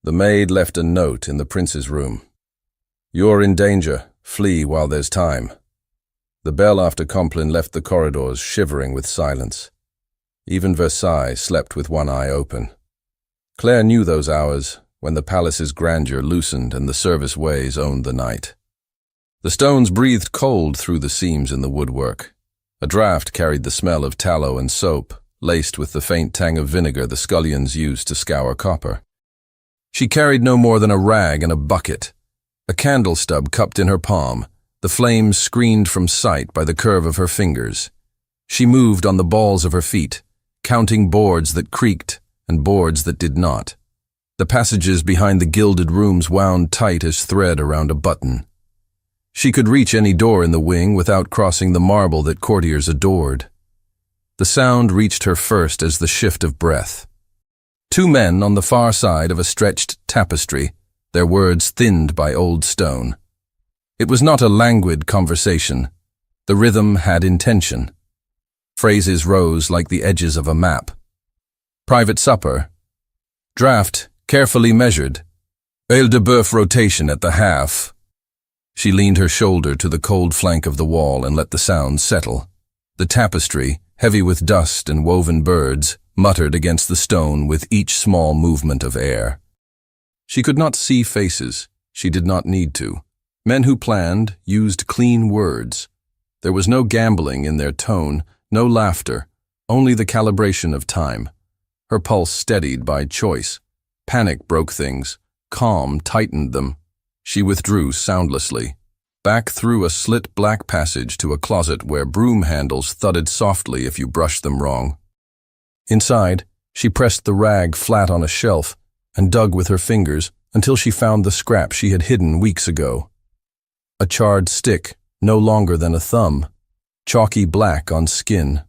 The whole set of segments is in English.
The maid left a note in the prince's room. "You're in danger. Flee while there's time." The bell after Compline left the corridors shivering with silence. Even Versailles slept with one eye open. Claire knew those hours when the palace's grandeur loosened and the service ways owned the night. The stones breathed cold through the seams in the woodwork. A draught carried the smell of tallow and soap, laced with the faint tang of vinegar the scullions used to scour copper. She carried no more than a rag and a bucket, a candle stub cupped in her palm, the flames screened from sight by the curve of her fingers. She moved on the balls of her feet, counting boards that creaked and boards that did not. The passages behind the gilded rooms wound tight as thread around a button. She could reach any door in the wing without crossing the marble that courtiers adored. The sound reached her first as the shift of breath. Two men on the far side of a stretched tapestry, their words thinned by old stone. It was not a languid conversation. The rhythm had intention. Phrases rose like the edges of a map. Private supper. Draught, carefully measured. Aile de boeuf rotation at the half. She leaned her shoulder to the cold flank of the wall and let the sound settle. The tapestry, heavy with dust and woven birds, muttered against the stone with each small movement of air. She could not see faces. She did not need to. Men who planned used clean words. There was no gambling in their tone, no laughter, only the calibration of time. Her pulse steadied by choice. Panic broke things. Calm tightened them. She withdrew soundlessly, back through a slit black passage to a closet where broom handles thudded softly if you brushed them wrong. Inside, she pressed the rag flat on a shelf and dug with her fingers until she found the scrap she had hidden weeks ago. A charred stick, no longer than a thumb, chalky black on skin.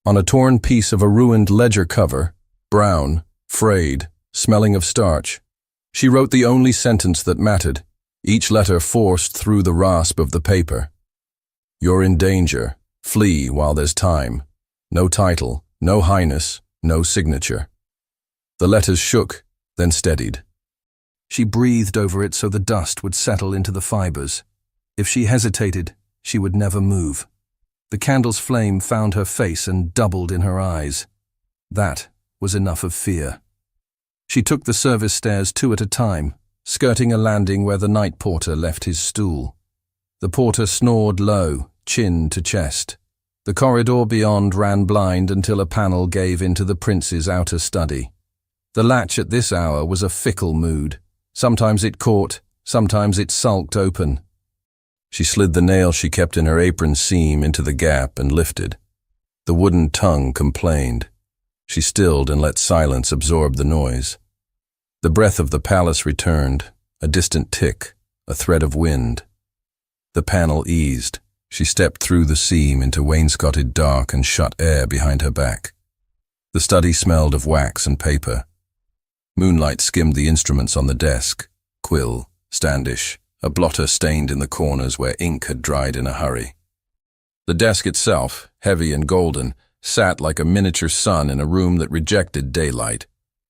On a torn piece of a ruined ledger cover, brown, frayed, smelling of starch, she wrote the only sentence that mattered, each letter forced through the rasp of the paper. "You're in danger. Flee while there's time." No title, no highness, no signature. The letters shook, then steadied. She breathed over it so the dust would settle into the fibers. If she hesitated, she would never move. The candle's flame found her face and doubled in her eyes. That was enough of fear. She took the service stairs two at a time, skirting a landing where the night porter left his stool. The porter snored low, chin to chest. The corridor beyond ran blind until a panel gave into the prince's outer study. The latch at this hour was a fickle mood. Sometimes it caught, sometimes it sulked open. She slid the nail she kept in her apron seam into the gap and lifted. The wooden tongue complained. She stilled and let silence absorb the noise. The breath of the palace returned, a distant tick, a thread of wind. The panel eased. She stepped through the seam into wainscoted dark and shut air behind her back. The study smelled of wax and paper. Moonlight skimmed the instruments on the desk, quill, standish, a blotter stained in the corners where ink had dried in a hurry. The desk itself, heavy and golden, sat like a miniature sun in a room that rejected daylight.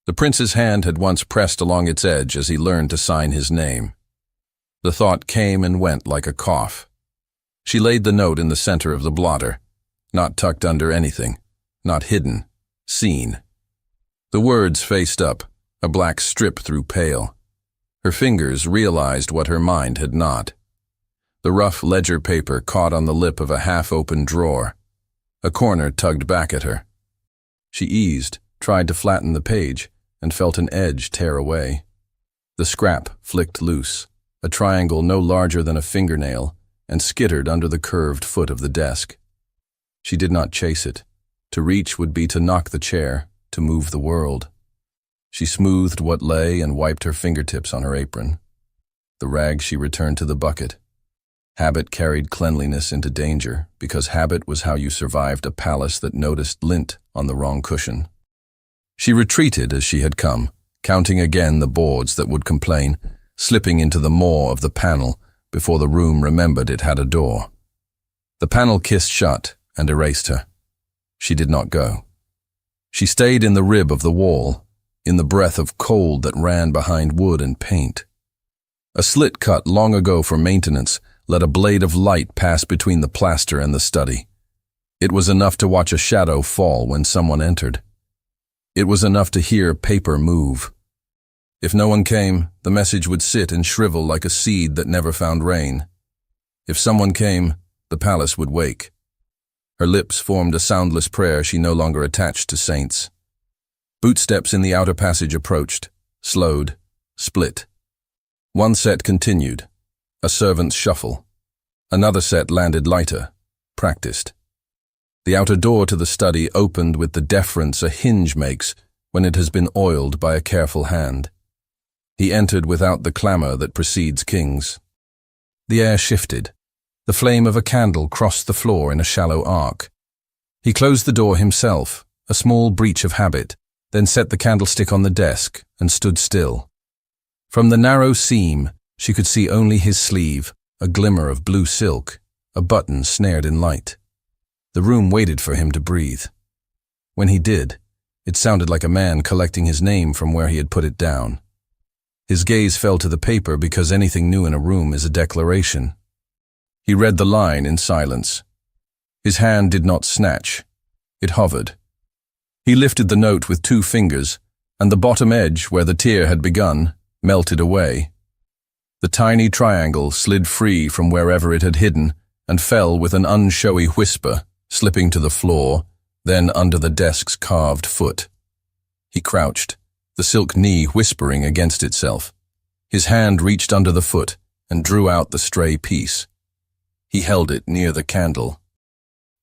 The prince's hand had once pressed along its edge as he learned to sign his name. The thought came and went like a cough. She laid the note in the center of the blotter, not tucked under anything, not hidden, seen. The words faced up, a black strip through pale. Her fingers realized what her mind had not. The rough ledger paper caught on the lip of a half-open drawer. A corner tugged back at her. She eased, tried to flatten the page, and felt an edge tear away. The scrap flicked loose, a triangle no larger than a fingernail, and skittered under the curved foot of the desk. She did not chase it. To reach would be to knock the chair, to move the world. She smoothed what lay and wiped her fingertips on her apron. The rag she returned to the bucket. Habit carried cleanliness into danger, because habit was how you survived a palace that noticed lint on the wrong cushion. She retreated as she had come, counting again the boards that would complain, slipping into the maw of the panel before the room remembered it had a door. The panel kissed shut and erased her. She did not go. She stayed in the rib of the wall, in the breath of cold that ran behind wood and paint. A slit cut long ago for maintenance let a blade of light pass between the plaster and the study. It was enough to watch a shadow fall when someone entered. It was enough to hear paper move. If no one came, the message would sit and shrivel like a seed that never found rain. If someone came, the palace would wake. Her lips formed a soundless prayer she no longer attached to saints. Bootsteps in the outer passage approached, slowed, split. One set continued, a servant's shuffle. Another set landed lighter, practiced. The outer door to the study opened with the deference a hinge makes when it has been oiled by a careful hand. He entered without the clamor that precedes kings. The air shifted. The flame of a candle crossed the floor in a shallow arc. He closed the door himself, a small breach of habit, then set the candlestick on the desk and stood still. From the narrow seam, she could see only his sleeve, a glimmer of blue silk, a button snared in light. The room waited for him to breathe. When he did, it sounded like a man collecting his name from where he had put it down. His gaze fell to the paper because anything new in a room is a declaration. He read the line in silence. His hand did not snatch. It hovered. He lifted the note with 2 fingers, and the bottom edge, where the tear had begun, melted away. The tiny triangle slid free from wherever it had hidden and fell with an unshowy whisper, slipping to the floor, then under the desk's carved foot. He crouched, the silk knee whispering against itself. His hand reached under the foot and drew out the stray piece. He held it near the candle.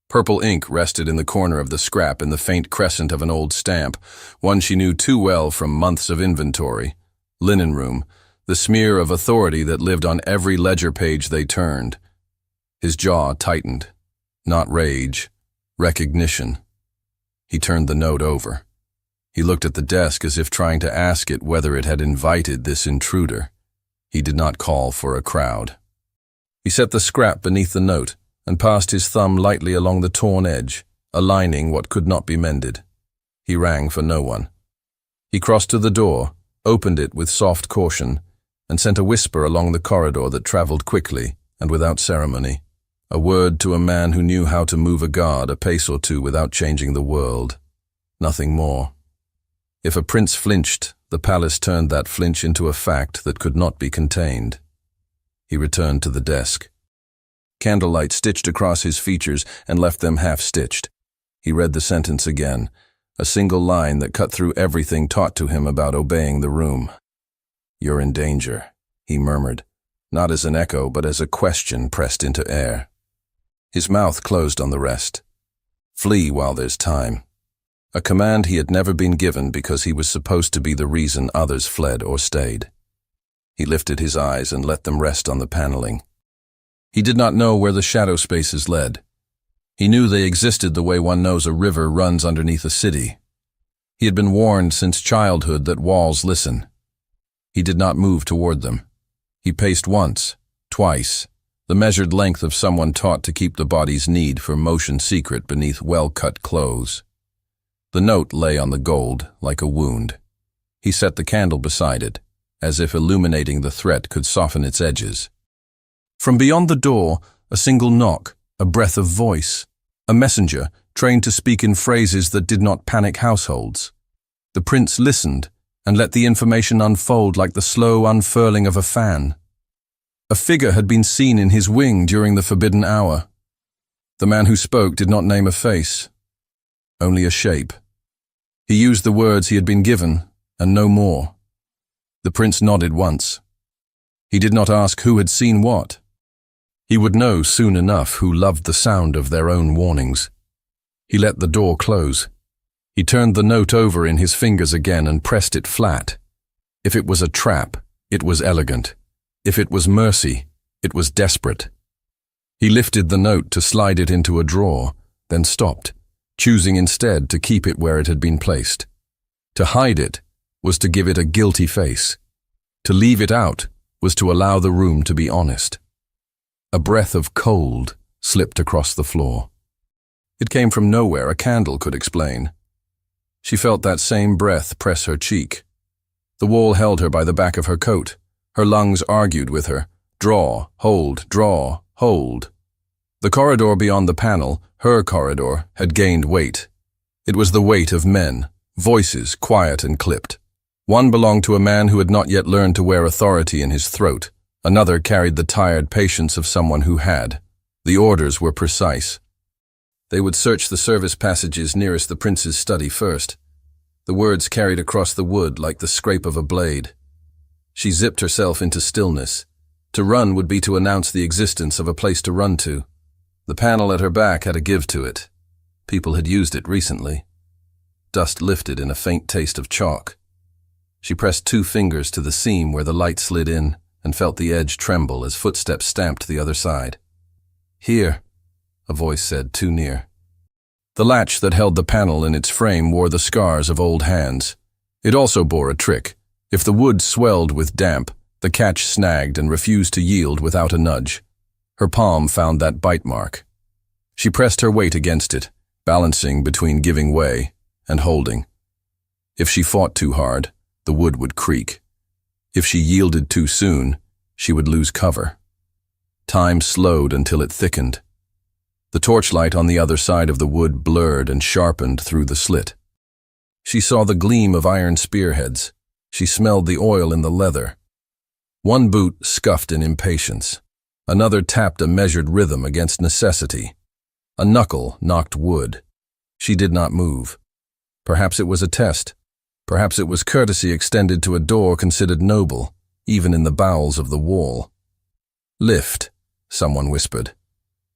Purple ink rested in the corner of the scrap in the faint crescent of an old stamp, one she knew too well from months of inventory. Linen room, the smear of authority that lived on every ledger page they turned. His jaw tightened. Not rage, recognition. He turned the note over. He looked at the desk as if trying to ask it whether it had invited this intruder. He did not call for a crowd. He set the scrap beneath the note and passed his thumb lightly along the torn edge, aligning what could not be mended. He rang for no one. He crossed to the door, opened it with soft caution, and sent a whisper along the corridor that traveled quickly and without ceremony. A word to a man who knew how to move a guard a pace or two without changing the world. Nothing more. If a prince flinched, the palace turned that flinch into a fact that could not be contained. He returned to the desk. Candlelight stitched across his features and left them half-stitched. He read the sentence again, a single line that cut through everything taught to him about obeying the room. "You're in danger," he murmured, not as an echo but as a question pressed into air. His mouth closed on the rest. Flee while there's time. A command he had never been given because he was supposed to be the reason others fled or stayed. He lifted his eyes and let them rest on the paneling. He did not know where the shadow spaces led. He knew they existed the way one knows a river runs underneath a city. He had been warned since childhood that walls listen. He did not move toward them. He paced once, twice, the measured length of someone taught to keep the body's need for motion secret beneath well-cut clothes. The note lay on the gold, like a wound. He set the candle beside it, as if illuminating the threat could soften its edges. From beyond the door, a single knock, a breath of voice, a messenger trained to speak in phrases that did not panic households. The prince listened and let the information unfold like the slow unfurling of a fan. A figure had been seen in his wing during the forbidden hour. The man who spoke did not name a face, only a shape. He used the words he had been given, and no more. The prince nodded once. He did not ask who had seen what. He would know soon enough who loved the sound of their own warnings. He let the door close. He turned the note over in his fingers again and pressed it flat. If it was a trap, it was elegant. If it was mercy, it was desperate. He lifted the note to slide it into a drawer, then stopped, choosing instead to keep it where it had been placed. To hide it was to give it a guilty face. To leave it out was to allow the room to be honest. A breath of cold slipped across the floor. It came from nowhere, a candle could explain. She felt that same breath press her cheek. The wall held her by the back of her coat. Her lungs argued with her. Draw, hold, draw, hold. The corridor beyond the panel, her corridor, had gained weight. It was the weight of men, voices quiet and clipped. One belonged to a man who had not yet learned to wear authority in his throat. Another carried the tired patience of someone who had. The orders were precise. They would search the service passages nearest the prince's study first. The words carried across the wood like the scrape of a blade. She zipped herself into stillness. To run would be to announce the existence of a place to run to. The panel at her back had a give to it. People had used it recently. Dust lifted in a faint taste of chalk. She pressed 2 fingers to the seam where the light slid in and felt the edge tremble as footsteps stamped the other side. "Here," a voice said, too near. The latch that held the panel in its frame wore the scars of old hands. It also bore a trick. If the wood swelled with damp, the catch snagged and refused to yield without a nudge. Her palm found that bite mark. She pressed her weight against it, balancing between giving way and holding. If she fought too hard, the wood would creak. If she yielded too soon, she would lose cover. Time slowed until it thickened. The torchlight on the other side of the wood blurred and sharpened through the slit. She saw the gleam of iron spearheads. She smelled the oil in the leather. One boot scuffed in impatience. Another tapped a measured rhythm against necessity. A knuckle knocked wood. She did not move. Perhaps it was a test. Perhaps it was courtesy extended to a door considered noble, even in the bowels of the wall. "Lift," someone whispered.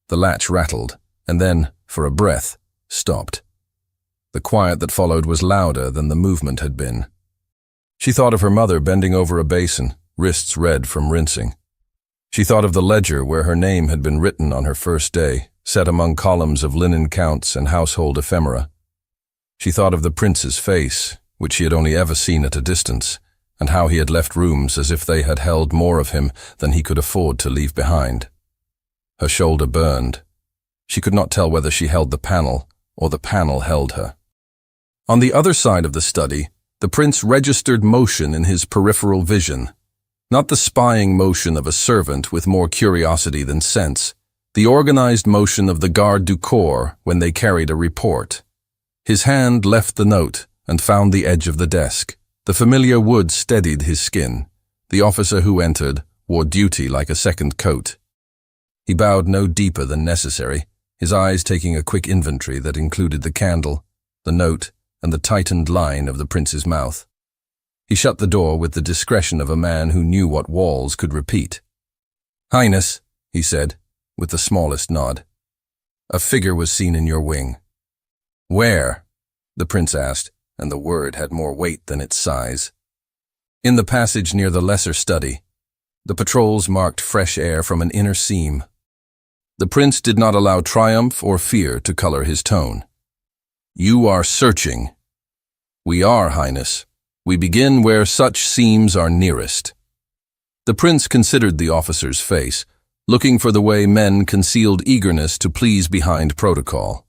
The latch rattled, and then, for a breath, stopped. The quiet that followed was louder than the movement had been. She thought of her mother bending over a basin, wrists red from rinsing. She thought of the ledger where her name had been written on her first day, set among columns of linen counts and household ephemera. She thought of the prince's face, which she had only ever seen at a distance, and how he had left rooms as if they had held more of him than he could afford to leave behind. Her shoulder burned. She could not tell whether she held the panel or the panel held her. On the other side of the study, the prince registered motion in his peripheral vision. Not the spying motion of a servant with more curiosity than sense, the organized motion of the garde du corps when they carried a report. His hand left the note and found the edge of the desk. The familiar wood steadied his skin. The officer who entered wore duty like a second coat. He bowed no deeper than necessary, his eyes taking a quick inventory that included the candle, the note, and the tightened line of the prince's mouth. He shut the door with the discretion of a man who knew what walls could repeat. "Highness," he said, with the smallest nod. "A figure was seen in your wing." "Where?" the prince asked, and the word had more weight than its size. "In the passage near the lesser study." The patrols marked fresh air from an inner seam. The prince did not allow triumph or fear to color his tone. "You are searching." "We are, Highness. We begin where such seams are nearest." The prince considered the officer's face, looking for the way men concealed eagerness to please behind protocol.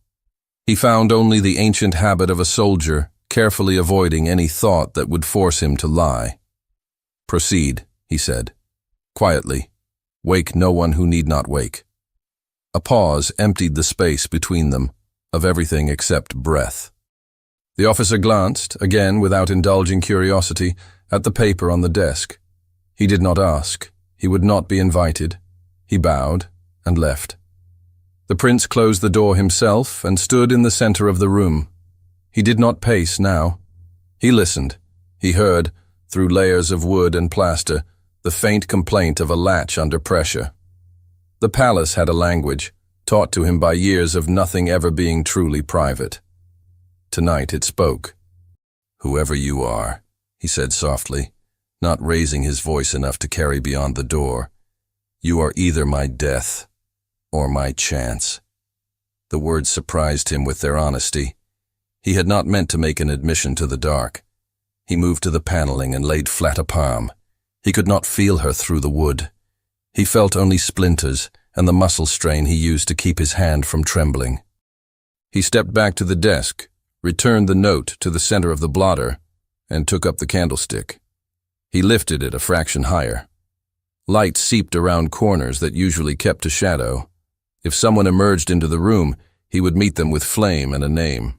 He found only the ancient habit of a soldier, carefully avoiding any thought that would force him to lie. "Proceed," he said. "Quietly. Wake no one who need not wake." A pause emptied the space between them, of everything except breath. The officer glanced, again without indulging curiosity, at the paper on the desk. He did not ask. He would not be invited. He bowed and left. The prince closed the door himself and stood in the center of the room. He did not pace now. He listened. He heard, through layers of wood and plaster, the faint complaint of a latch under pressure. The palace had a language, taught to him by years of nothing ever being truly private. Tonight it spoke. "Whoever you are," he said softly, not raising his voice enough to carry beyond the door, "you are either my death or my chance." The words surprised him with their honesty. He had not meant to make an admission to the dark. He moved to the paneling and laid flat a palm. He could not feel her through the wood. He felt only splinters and the muscle strain he used to keep his hand from trembling. He stepped back to the desk, returned the note to the center of the blotter, and took up the candlestick. He lifted it a fraction higher. Light seeped around corners that usually kept to shadow. If someone emerged into the room, he would meet them with flame and a name.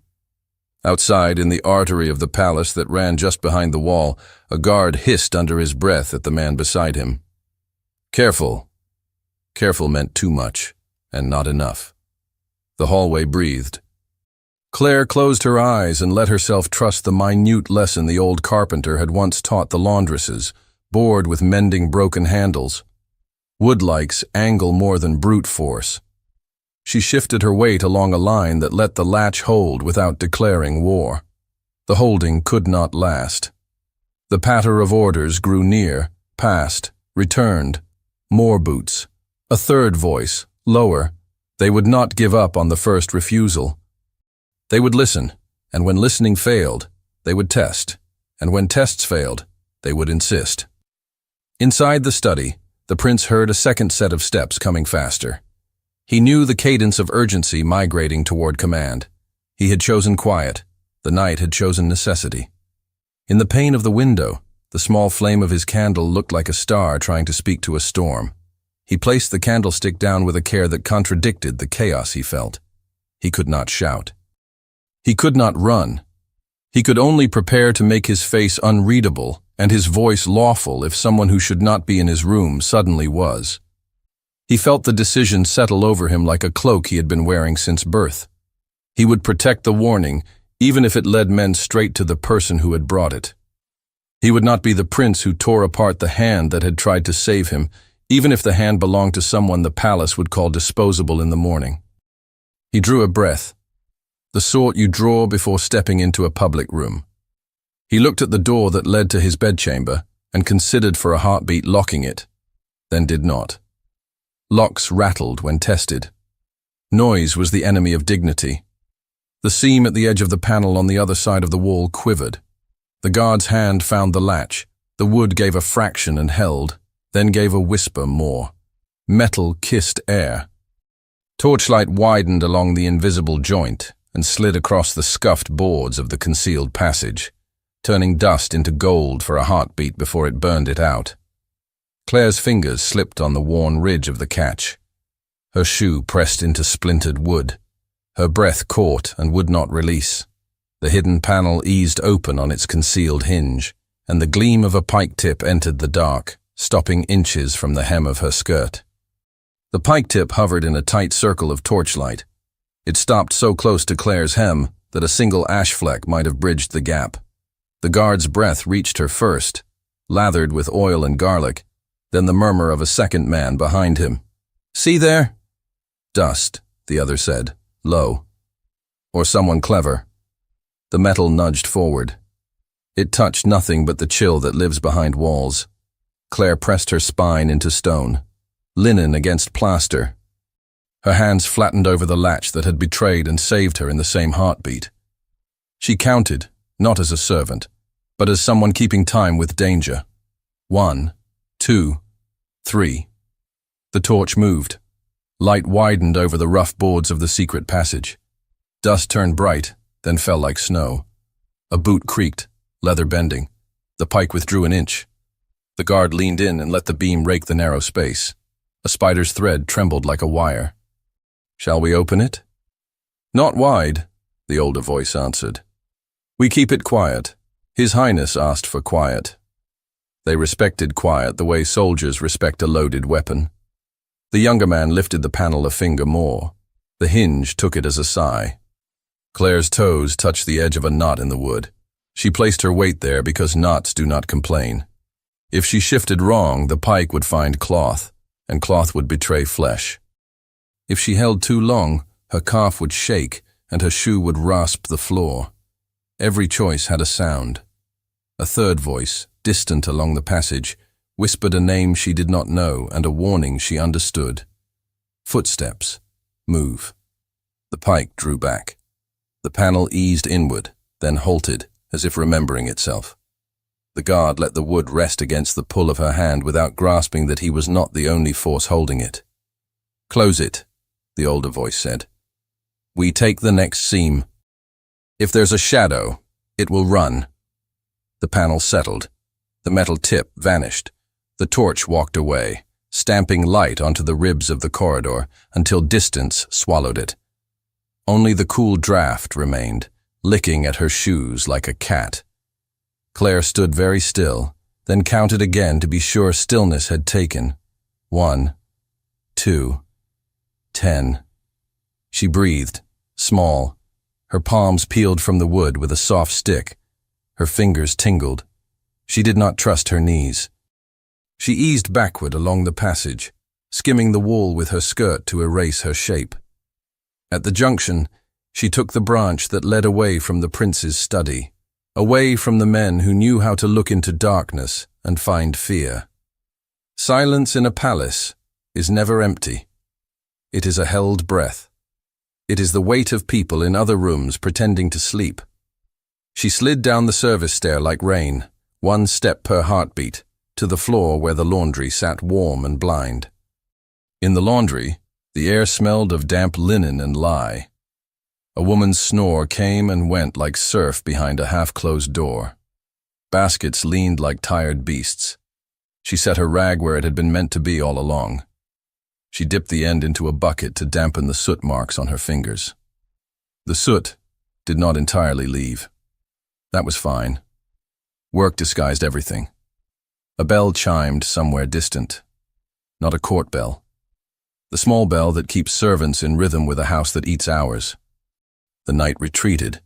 Outside, in the artery of the palace that ran just behind the wall, a guard hissed under his breath at the man beside him. Careful. Careful meant too much, and not enough. The hallway breathed. Claire closed her eyes and let herself trust the minute lesson the old carpenter had once taught the laundresses, bored with mending broken handles. Woodlikes angle more than brute force. She shifted her weight along a line that let the latch hold without declaring war. The holding could not last. The patter of orders grew near, passed, returned. More boots. A third voice, lower. They would not give up on the first refusal. They would listen, and when listening failed, they would test, and when tests failed, they would insist. Inside the study, the prince heard a second set of steps coming faster. He knew the cadence of urgency migrating toward command. He had chosen quiet. The night had chosen necessity. In the pane of the window, the small flame of his candle looked like a star trying to speak to a storm. He placed the candlestick down with a care that contradicted the chaos he felt. He could not shout. He could not run. He could only prepare to make his face unreadable and his voice lawful if someone who should not be in his room suddenly was. He felt the decision settle over him like a cloak he had been wearing since birth. He would protect the warning, even if it led men straight to the person who had brought it. He would not be the prince who tore apart the hand that had tried to save him, even if the hand belonged to someone the palace would call disposable in the morning. He drew a breath, the sort you draw before stepping into a public room. He looked at the door that led to his bedchamber and considered for a heartbeat locking it, then did not. Locks rattled when tested. Noise was the enemy of dignity. The seam at the edge of the panel on the other side of the wall quivered. The guard's hand found the latch. The wood gave a fraction and held, then gave a whisper more. Metal kissed air. Torchlight widened along the invisible joint and slid across the scuffed boards of the concealed passage, turning dust into gold for a heartbeat before it burned it out. Claire's fingers slipped on the worn ridge of the catch. Her shoe pressed into splintered wood. Her breath caught and would not release. The hidden panel eased open on its concealed hinge, and the gleam of a pike tip entered the dark, stopping inches from the hem of her skirt. The pike tip hovered in a tight circle of torchlight. It stopped so close to Claire's hem that a single ash fleck might have bridged the gap. The guard's breath reached her first, lathered with oil and garlic, then the murmur of a second man behind him. "See there?" "Dust," the other said, low. "Or someone clever." The metal nudged forward. It touched nothing but the chill that lives behind walls. Claire pressed her spine into stone. Linen against plaster. Her hands flattened over the latch that had betrayed and saved her in the same heartbeat. She counted, not as a servant, but as someone keeping time with danger. 1, 2, 3. The torch moved. Light widened over the rough boards of the secret passage. Dust turned bright, then fell like snow. A boot creaked, leather bending. The pike withdrew an inch. The guard leaned in and let the beam rake the narrow space. A spider's thread trembled like a wire. "Shall we open it?" "Not wide," the older voice answered. "We keep it quiet. His Highness asked for quiet." They respected quiet the way soldiers respect a loaded weapon. The younger man lifted the panel a finger more. The hinge took it as a sigh. Claire's toes touched the edge of a knot in the wood. She placed her weight there because knots do not complain. If she shifted wrong, the pike would find cloth, and cloth would betray flesh. If she held too long, her calf would shake and her shoe would rasp the floor. Every choice had a sound. A third voice, distant along the passage, whispered a name she did not know and a warning she understood. Footsteps. Move. The pike drew back. The panel eased inward, then halted, as if remembering itself. The guard let the wood rest against the pull of her hand without grasping that he was not the only force holding it. "Close it," the older voice said. "We take the next seam." If there's a shadow, it will run. The panel settled. The metal tip vanished. The torch walked away, stamping light onto the ribs of the corridor until distance swallowed it. Only the cool draft remained, licking at her shoes like a cat. Claire stood very still, then counted again to be sure stillness had taken. 1, 2, 10. She breathed, small. Her palms peeled from the wood with a soft stick. Her fingers tingled. She did not trust her knees. She eased backward along the passage, skimming the wall with her skirt to erase her shape. At the junction, she took the branch that led away from the prince's study, away from the men who knew how to look into darkness and find fear. Silence in a palace is never empty. It is a held breath. It is the weight of people in other rooms pretending to sleep. She slid down the service stair like rain, 1 step per heartbeat, to the floor where the laundry sat warm and blind. In the laundry, the air smelled of damp linen and lye. A woman's snore came and went like surf behind a half-closed door. Baskets leaned like tired beasts. She set her rag where it had been meant to be all along. She dipped the end into a bucket to dampen the soot marks on her fingers. The soot did not entirely leave. That was fine. Work disguised everything. A bell chimed somewhere distant. Not a court bell. The small bell that keeps servants in rhythm with a house that eats hours. The night retreated.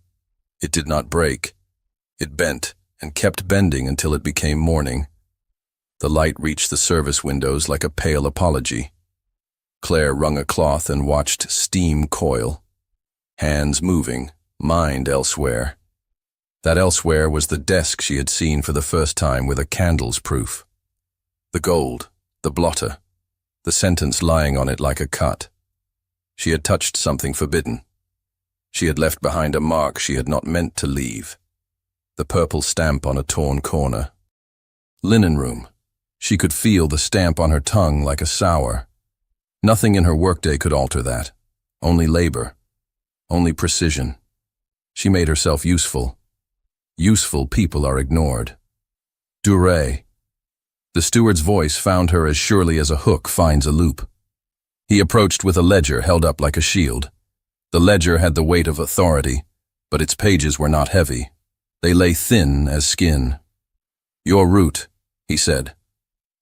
It did not break. It bent and kept bending until it became morning. The light reached the service windows like a pale apology. Claire wrung a cloth and watched steam coil. Hands moving, mind elsewhere. That elsewhere was the desk she had seen for the first time with a candle's proof. The gold, the blotter, the sentence lying on it like a cut. She had touched something forbidden. She had left behind a mark she had not meant to leave. The purple stamp on a torn corner. Linen room. She could feel the stamp on her tongue like a sour. Nothing in her workday could alter that. Only labor. Only precision. She made herself useful. Useful people are ignored. Durée. The steward's voice found her as surely as a hook finds a loop. He approached with a ledger held up like a shield. The ledger had the weight of authority, but its pages were not heavy. They lay thin as skin. Your route, he said.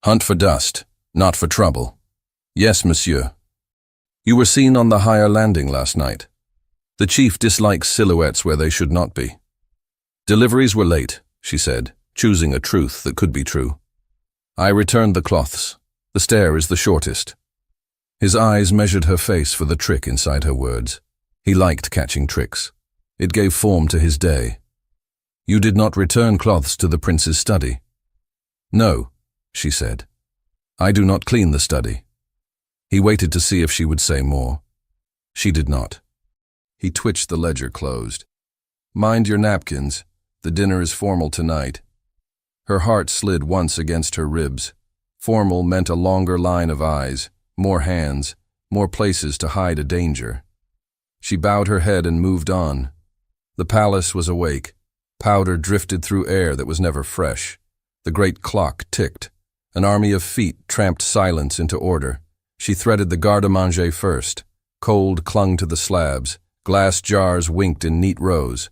Hunt for dust, not for trouble. Yes, monsieur. You were seen on the higher landing last night. The chief dislikes silhouettes where they should not be. Deliveries were late, she said, choosing a truth that could be true. I returned the cloths. The stair is the shortest. His eyes measured her face for the trick inside her words. He liked catching tricks. It gave form to his day. You did not return cloths to the prince's study? No, she said. I do not clean the study. He waited to see if she would say more. She did not. He twitched the ledger closed. Mind your napkins. The dinner is formal tonight. Her heart slid once against her ribs. Formal meant a longer line of eyes, more hands, more places to hide a danger. She bowed her head and moved on. The palace was awake. Powder drifted through air that was never fresh. The great clock ticked. An army of feet tramped silence into order. She threaded the garde-à-manger first. Cold clung to the slabs. Glass jars winked in neat rows.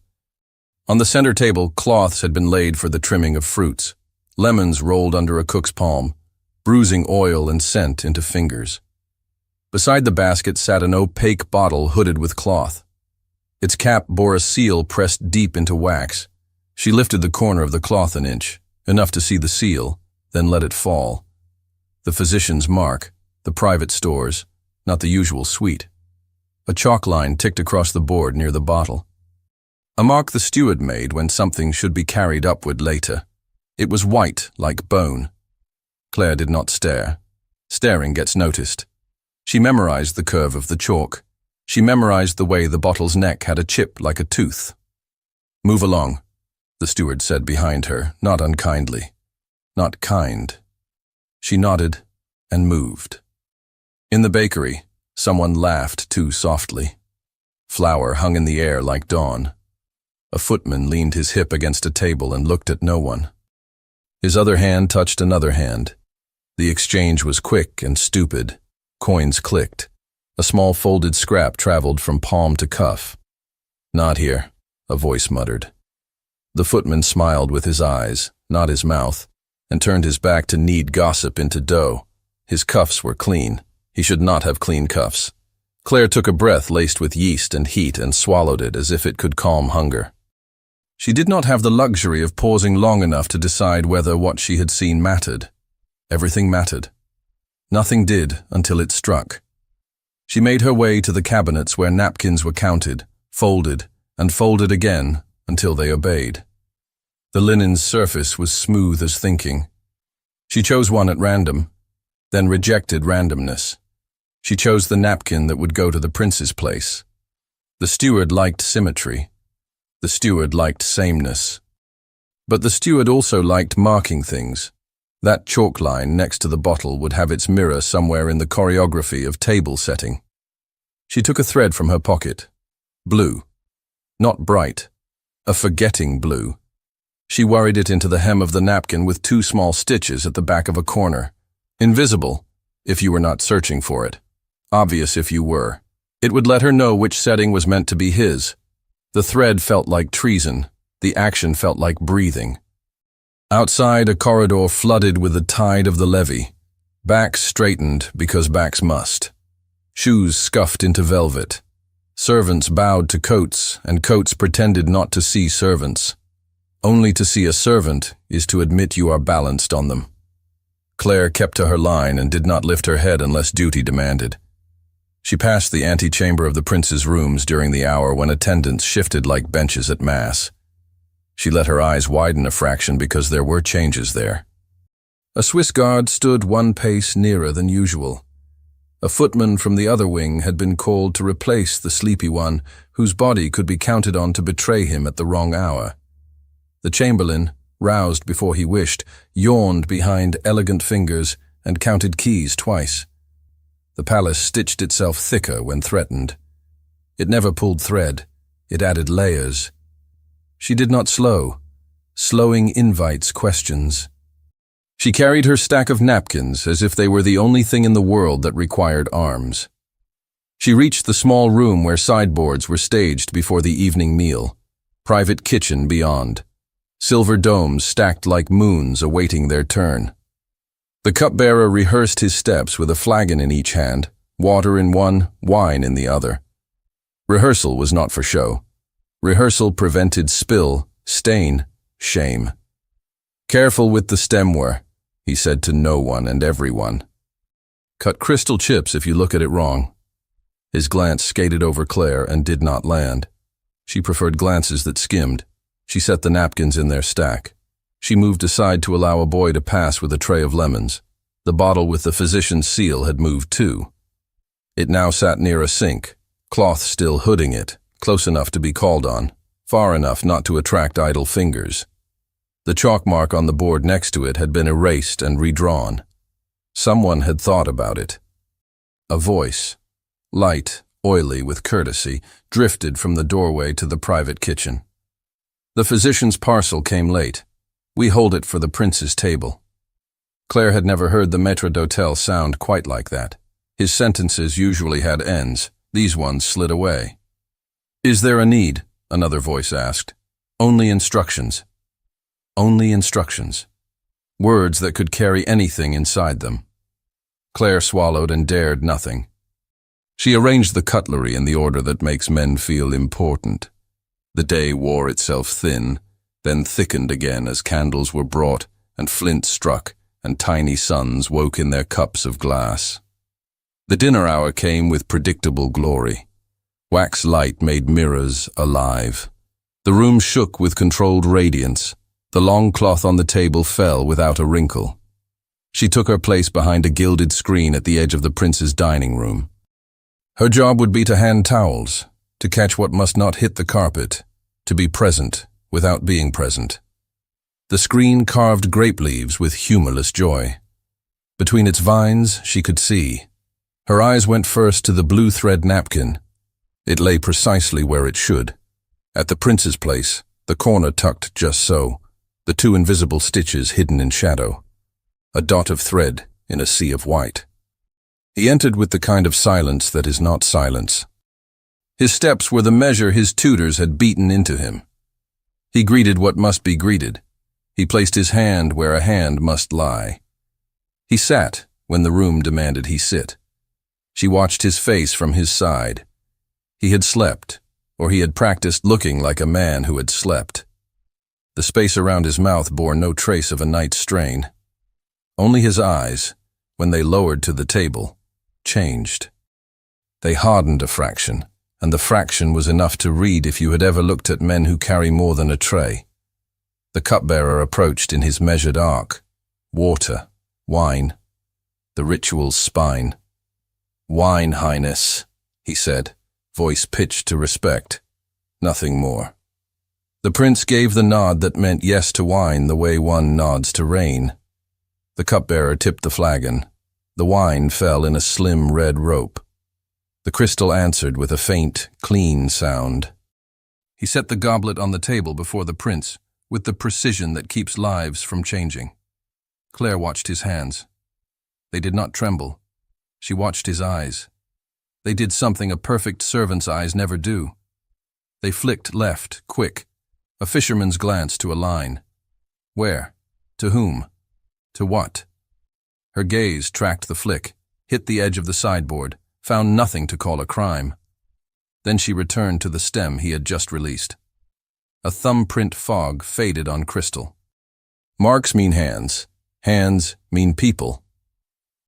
On the center table, cloths had been laid for the trimming of fruits. Lemons rolled under a cook's palm, bruising oil and scent into fingers. Beside the basket sat an opaque bottle hooded with cloth. Its cap bore a seal pressed deep into wax. She lifted the corner of the cloth an inch, enough to see the seal, then let it fall. The physician's mark, the private stores, not the usual suite. A chalk line ticked across the board near the bottle. A mark the steward made when something should be carried upward later. It was white, like bone. Claire did not stare. Staring gets noticed. She memorized the curve of the chalk. She memorized the way the bottle's neck had a chip like a tooth. Move along, the steward said behind her, not unkindly. Not kind. She nodded and moved. In the bakery, someone laughed too softly. Flour hung in the air like dawn. A footman leaned his hip against a table and looked at no one. His other hand touched another hand. The exchange was quick and stupid. Coins clicked. A small folded scrap traveled from palm to cuff. "Not here," a voice muttered. The footman smiled with his eyes, not his mouth, and turned his back to knead gossip into dough. His cuffs were clean. He should not have clean cuffs. Claire took a breath laced with yeast and heat and swallowed it as if it could calm hunger. She did not have the luxury of pausing long enough to decide whether what she had seen mattered. Everything mattered. Nothing did until it struck. She made her way to the cabinets where napkins were counted, folded, and folded again until they obeyed. The linen's surface was smooth as thinking. She chose one at random, then rejected randomness. She chose the napkin that would go to the prince's place. The steward liked symmetry. The steward liked sameness. But the steward also liked marking things. That chalk line next to the bottle would have its mirror somewhere in the choreography of table setting. She took a thread from her pocket. Blue. Not bright. A forgetting blue. She worried it into the hem of the napkin with 2 small stitches at the back of a corner. Invisible, if you were not searching for it. Obvious if you were. It would let her know which setting was meant to be his. The thread felt like treason. The action felt like breathing. Outside, a corridor flooded with the tide of the levee. Backs straightened because backs must. Shoes scuffed into velvet. Servants bowed to coats, and coats pretended not to see servants. Only to see a servant is to admit you are balanced on them. Claire kept to her line and did not lift her head unless duty demanded. She passed the antechamber of the prince's rooms during the hour when attendants shifted like benches at mass. She let her eyes widen a fraction because there were changes there. A Swiss guard stood 1 pace nearer than usual. A footman from the other wing had been called to replace the sleepy one, whose body could be counted on to betray him at the wrong hour. The chamberlain, roused before he wished, yawned behind elegant fingers and counted keys twice. The palace stitched itself thicker when threatened. It never pulled thread. It added layers. She did not slow. Slowing invites questions. She carried her stack of napkins as if they were the only thing in the world that required arms. She reached the small room where sideboards were staged before the evening meal. Private kitchen beyond. Silver domes stacked like moons awaiting their turn. The cupbearer rehearsed his steps with a flagon in each hand, water in one, wine in the other. Rehearsal was not for show. Rehearsal prevented spill, stain, shame. "Careful with the stemware," he said to no one and everyone. "Cut crystal chips if you look at it wrong." His glance skated over Claire and did not land. She preferred glances that skimmed. She set the napkins in their stack. She moved aside to allow a boy to pass with a tray of lemons. The bottle with the physician's seal had moved too. It now sat near a sink, cloth still hooding it, close enough to be called on, far enough not to attract idle fingers. The chalk mark on the board next to it had been erased and redrawn. Someone had thought about it. A voice, light, oily with courtesy, drifted from the doorway to the private kitchen. "The physician's parcel came late. We hold it for the prince's table." Claire had never heard the maître d'hôtel sound quite like that. His sentences usually had ends. These ones slid away. "Is there a need?" another voice asked. "Only instructions." Only instructions. Words that could carry anything inside them. Claire swallowed and dared nothing. She arranged the cutlery in the order that makes men feel important. The day wore itself thin, then thickened again as candles were brought and flint struck and tiny suns woke in their cups of glass. The dinner hour came with predictable glory. Wax light made mirrors alive. The room shook with controlled radiance. The long cloth on the table fell without a wrinkle. She took her place behind a gilded screen at the edge of the prince's dining room. Her job would be to hand towels, to catch what must not hit the carpet, to be present without being present. The screen carved grape leaves with humorless joy. Between its vines she could see. Her eyes went first to the blue thread napkin. It lay precisely where it should. At the prince's place, the corner tucked just so, the two invisible stitches hidden in shadow, a dot of thread in a sea of white. He entered with the kind of silence that is not silence. His steps were the measure his tutors had beaten into him. He greeted what must be greeted. He placed his hand where a hand must lie. He sat when the room demanded he sit. She watched his face from his side. He had slept, or he had practiced looking like a man who had slept. The space around his mouth bore no trace of a night's strain. Only his eyes, when they lowered to the table, changed. They hardened a fraction, and the fraction was enough to read if you had ever looked at men who carry more than a tray. The cupbearer approached in his measured arc. Water, wine, the ritual's spine. "Wine, Highness," he said, voice pitched to respect. Nothing more. The prince gave the nod that meant yes to wine the way one nods to rain. The cupbearer tipped the flagon. The wine fell in a slim red rope. The crystal answered with a faint, clean sound. He set the goblet on the table before the prince, with the precision that keeps lives from changing. Claire watched his hands. They did not tremble. She watched his eyes. They did something a perfect servant's eyes never do. They flicked left, quick, a fisherman's glance to a line. Where? To whom? To what? Her gaze tracked the flick, hit the edge of the sideboard, found nothing to call a crime. Then she returned to the stem he had just released. A thumbprint fog faded on crystal. Marks mean hands. Hands mean people.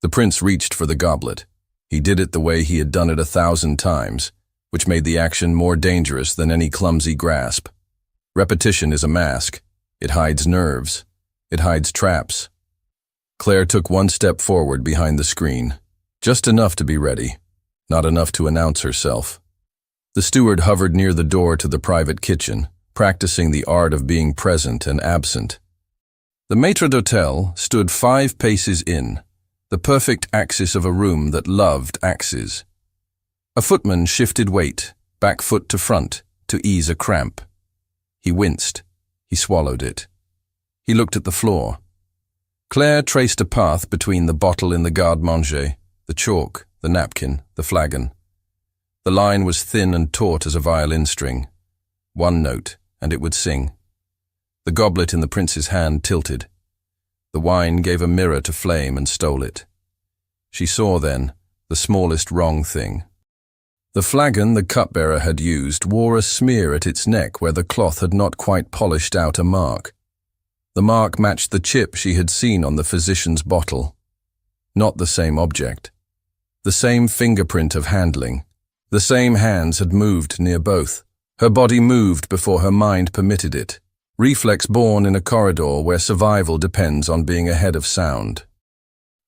The prince reached for the goblet. He did it the way he had done it 1,000 times, which made the action more dangerous than any clumsy grasp. Repetition is a mask. It hides nerves. It hides traps. Claire took one step forward behind the screen, just enough to be ready, not enough to announce herself. The steward hovered near the door to the private kitchen, practicing the art of being present and absent. The maître d'hôtel stood 5 paces in, the perfect axis of a room that loved axes. A footman shifted weight, back foot to front, to ease a cramp. He winced. He swallowed it. He looked at the floor. Claire traced a path between the bottle in the garde-manger, the chalk, the napkin, the flagon. The line was thin and taut as a violin string. One note, and it would sing. The goblet in the prince's hand tilted. The wine gave a mirror to flame and stole it. She saw then the smallest wrong thing. The flagon the cupbearer had used wore a smear at its neck where the cloth had not quite polished out a mark. The mark matched the chip she had seen on the physician's bottle. Not the same object. The same fingerprint of handling. The same hands had moved near both. Her body moved before her mind permitted it. Reflex born in a corridor where survival depends on being ahead of sound.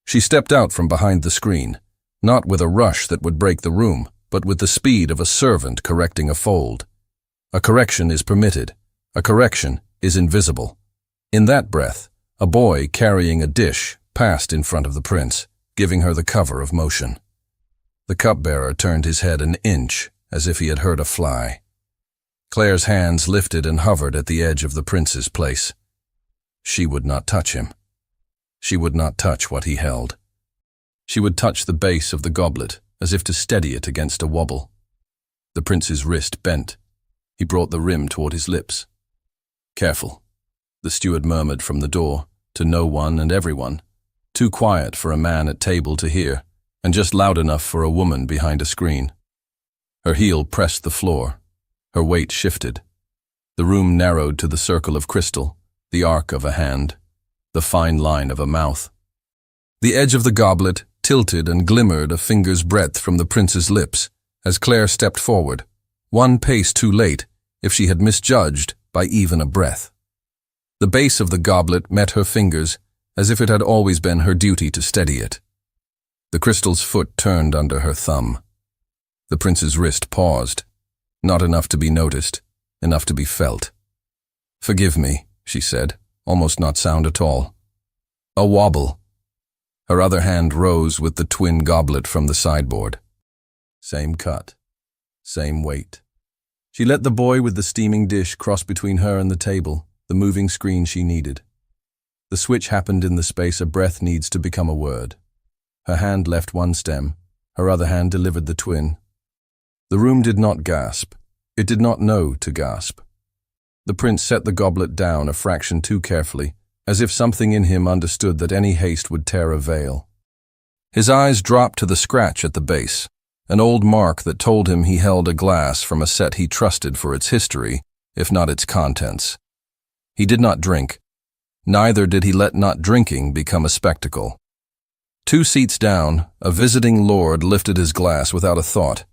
She stepped out from behind the screen, not with a rush that would break the room, but with the speed of a servant correcting a fold. A correction is permitted. A correction is invisible. In that breath, a boy carrying a dish passed in front of the prince, giving her the cover of motion. The cupbearer turned his head an inch, as if he had heard a fly. Claire's hands lifted and hovered at the edge of the prince's place. She would not touch him. She would not touch what he held. She would touch the base of the goblet, as if to steady it against a wobble. The prince's wrist bent. He brought the rim toward his lips. "Careful," the steward murmured from the door, to no one and everyone, too quiet for a man at table to hear, and just loud enough for a woman behind a screen. Her heel pressed the floor. Her weight shifted. The room narrowed to the circle of crystal, the arc of a hand, the fine line of a mouth. The edge of the goblet tilted and glimmered a finger's breadth from the prince's lips as Claire stepped forward, one pace too late if she had misjudged by even a breath. The base of the goblet met her fingers as if it had always been her duty to steady it. The crystal's foot turned under her thumb. The prince's wrist paused. Not enough to be noticed, enough to be felt. "Forgive me," she said, almost not sound at all. A wobble. Her other hand rose with the twin goblet from the sideboard. Same cut, same weight. She let the boy with the steaming dish cross between her and the table, the moving screen she needed. The switch happened in the space a breath needs to become a word. Her hand left one stem, her other hand delivered the twin. The room did not gasp. It did not know to gasp. The prince set the goblet down a fraction too carefully, as if something in him understood that any haste would tear a veil. His eyes dropped to the scratch at the base, an old mark that told him he held a glass from a set he trusted for its history, if not its contents. He did not drink. Neither did he let not drinking become a spectacle. 2 seats down, a visiting lord lifted his glass without a thought.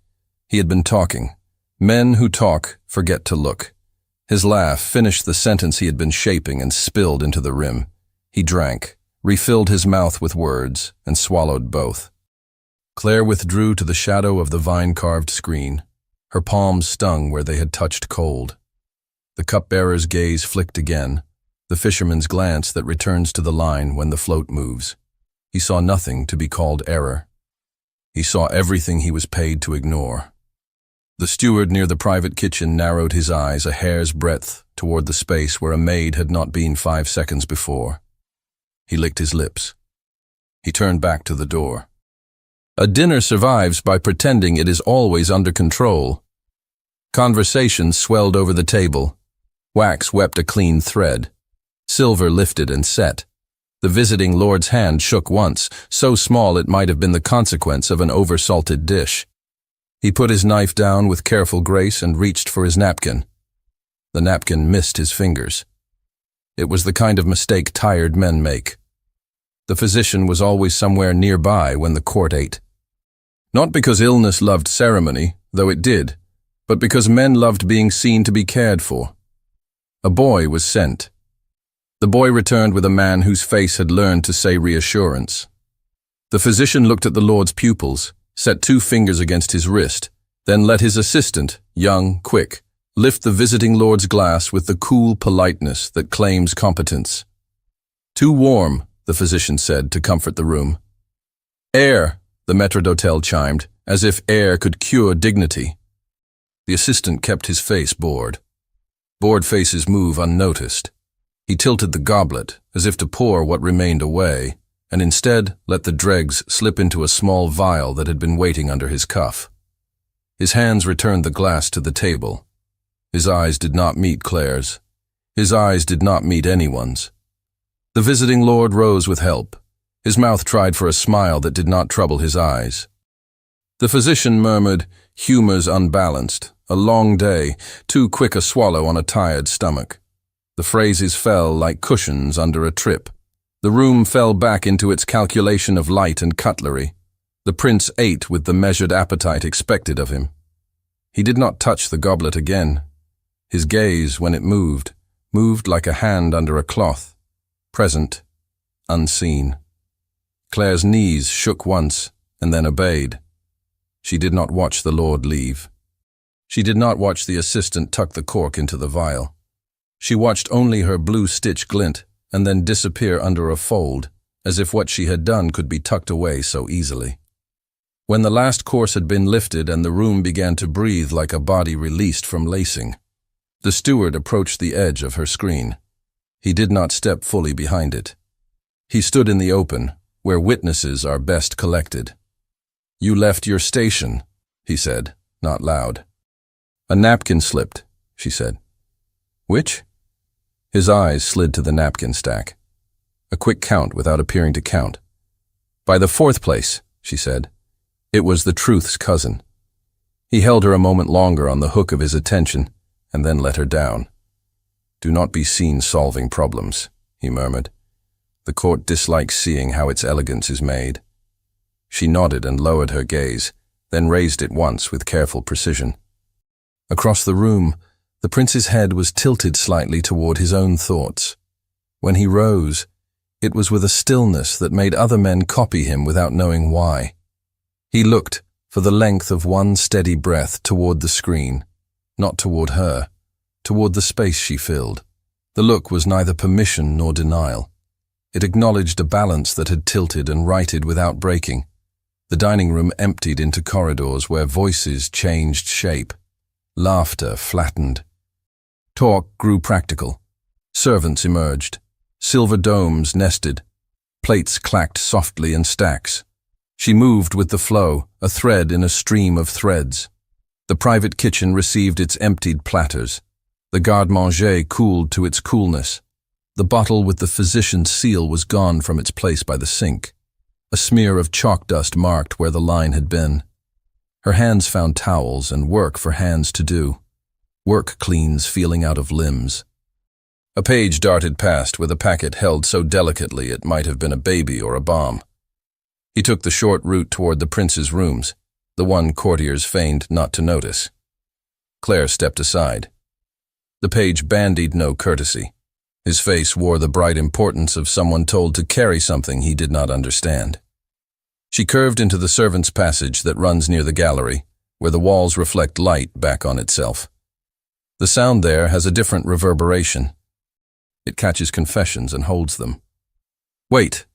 He had been talking. Men who talk forget to look. His laugh finished the sentence he had been shaping and spilled into the rim. He drank, refilled his mouth with words, and swallowed both. Claire withdrew to the shadow of the vine-carved screen. Her palms stung where they had touched cold. The cupbearer's gaze flicked again, the fisherman's glance that returns to the line when the float moves. He saw nothing to be called error. He saw everything he was paid to ignore. The steward near the private kitchen narrowed his eyes a hair's breadth toward the space where a maid had not been 5 seconds before. He licked his lips. He turned back to the door. A dinner survives by pretending it is always under control. Conversation swelled over the table. Wax wept a clean thread. Silver lifted and set. The visiting lord's hand shook once, so small it might have been the consequence of an over-salted dish. He put his knife down with careful grace and reached for his napkin. The napkin missed his fingers. It was the kind of mistake tired men make. The physician was always somewhere nearby when the court ate. Not because illness loved ceremony, though it did, but because men loved being seen to be cared for. A boy was sent. The boy returned with a man whose face had learned to say reassurance. The physician looked at the lord's pupils, set 2 fingers against his wrist, then let his assistant, young, quick, lift the visiting lord's glass with the cool politeness that claims competence. "Too warm," the physician said to comfort the room. "Air," the maître d'hôtel chimed, as if air could cure dignity. The assistant kept his face bored. Bored faces move unnoticed. He tilted the goblet, as if to pour what remained away, and instead let the dregs slip into a small vial that had been waiting under his cuff. His hands returned the glass to the table. His eyes did not meet Claire's. His eyes did not meet anyone's. The visiting lord rose with help. His mouth tried for a smile that did not trouble his eyes. The physician murmured, "Humors unbalanced, a long day, too quick a swallow on a tired stomach." The phrases fell like cushions under a trip. The room fell back into its calculation of light and cutlery. The prince ate with the measured appetite expected of him. He did not touch the goblet again. His gaze, when it moved like a hand under a cloth, present, unseen. Claire's knees shook once and then obeyed. She did not watch the lord leave. She did not watch the assistant tuck the cork into the vial. She watched only her blue stitch glint and then disappear under a fold, as if what she had done could be tucked away so easily. When the last course had been lifted and the room began to breathe like a body released from lacing, the steward approached the edge of her screen. He did not step fully behind it. He stood in the open, where witnesses are best collected. "You left your station," he said, not loud. "A napkin slipped," she said. "Which?" His eyes slid to the napkin stack. A quick count without appearing to count. "By the 4th place," she said. It was the truth's cousin. He held her a moment longer on the hook of his attention, and then let her down. "Do not be seen solving problems," he murmured. "The court dislikes seeing how its elegance is made." She nodded and lowered her gaze, then raised it once with careful precision. Across the room, the prince's head was tilted slightly toward his own thoughts. When he rose, it was with a stillness that made other men copy him without knowing why. He looked, for the length of one steady breath, toward the screen, not toward her, toward the space she filled. The look was neither permission nor denial. It acknowledged a balance that had tilted and righted without breaking. The dining room emptied into corridors where voices changed shape. Laughter flattened. Talk grew practical. Servants emerged. Silver domes nested. Plates clacked softly in stacks. She moved with the flow, a thread in a stream of threads. The private kitchen received its emptied platters. The garde-manger cooled to its coolness. The bottle with the physician's seal was gone from its place by the sink. A smear of chalk dust marked where the line had been. Her hands found towels and work for hands to do. Work cleans feeling out of limbs. A page darted past with a packet held so delicately it might have been a baby or a bomb. He took the short route toward the prince's rooms, the one courtiers feigned not to notice. Claire stepped aside. The page bandied no courtesy. His face wore the bright importance of someone told to carry something he did not understand. She curved into the servants' passage that runs near the gallery, where the walls reflect light back on itself. The sound there has a different reverberation. It catches confessions and holds them. "Wait,"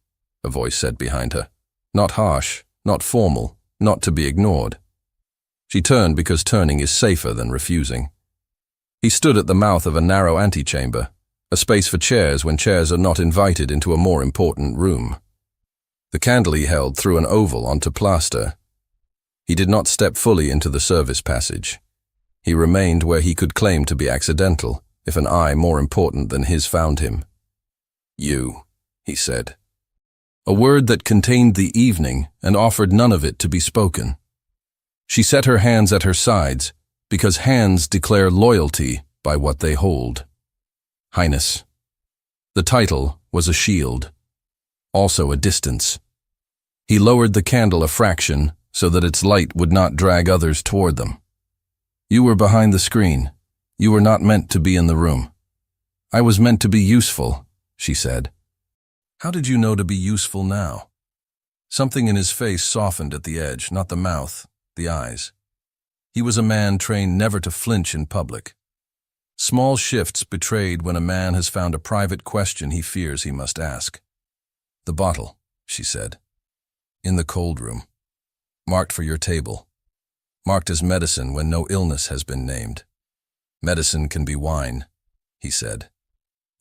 a voice said behind her. Not harsh, not formal, not to be ignored. She turned because turning is safer than refusing. He stood at the mouth of a narrow antechamber, a space for chairs when chairs are not invited into a more important room. The candle he held threw an oval onto plaster. He did not step fully into the service passage. He remained where he could claim to be accidental, if an eye more important than his found him. "You," he said. A word that contained the evening and offered none of it to be spoken. She set her hands at her sides, because hands declare loyalty by what they hold. Highness. The title was a shield, also a distance. He lowered the candle a fraction so that its light would not drag others toward them. "You were behind the screen. You were not meant to be in the room." "I was meant to be useful," she said. "How did you know to be useful now?" Something in his face softened at the edge, not the mouth, the eyes. He was a man trained never to flinch in public. Small shifts betrayed when a man has found a private question he fears he must ask. "The bottle," she said. "In the cold room. Marked for your table. Marked as medicine when no illness has been named. Medicine can be wine," he said,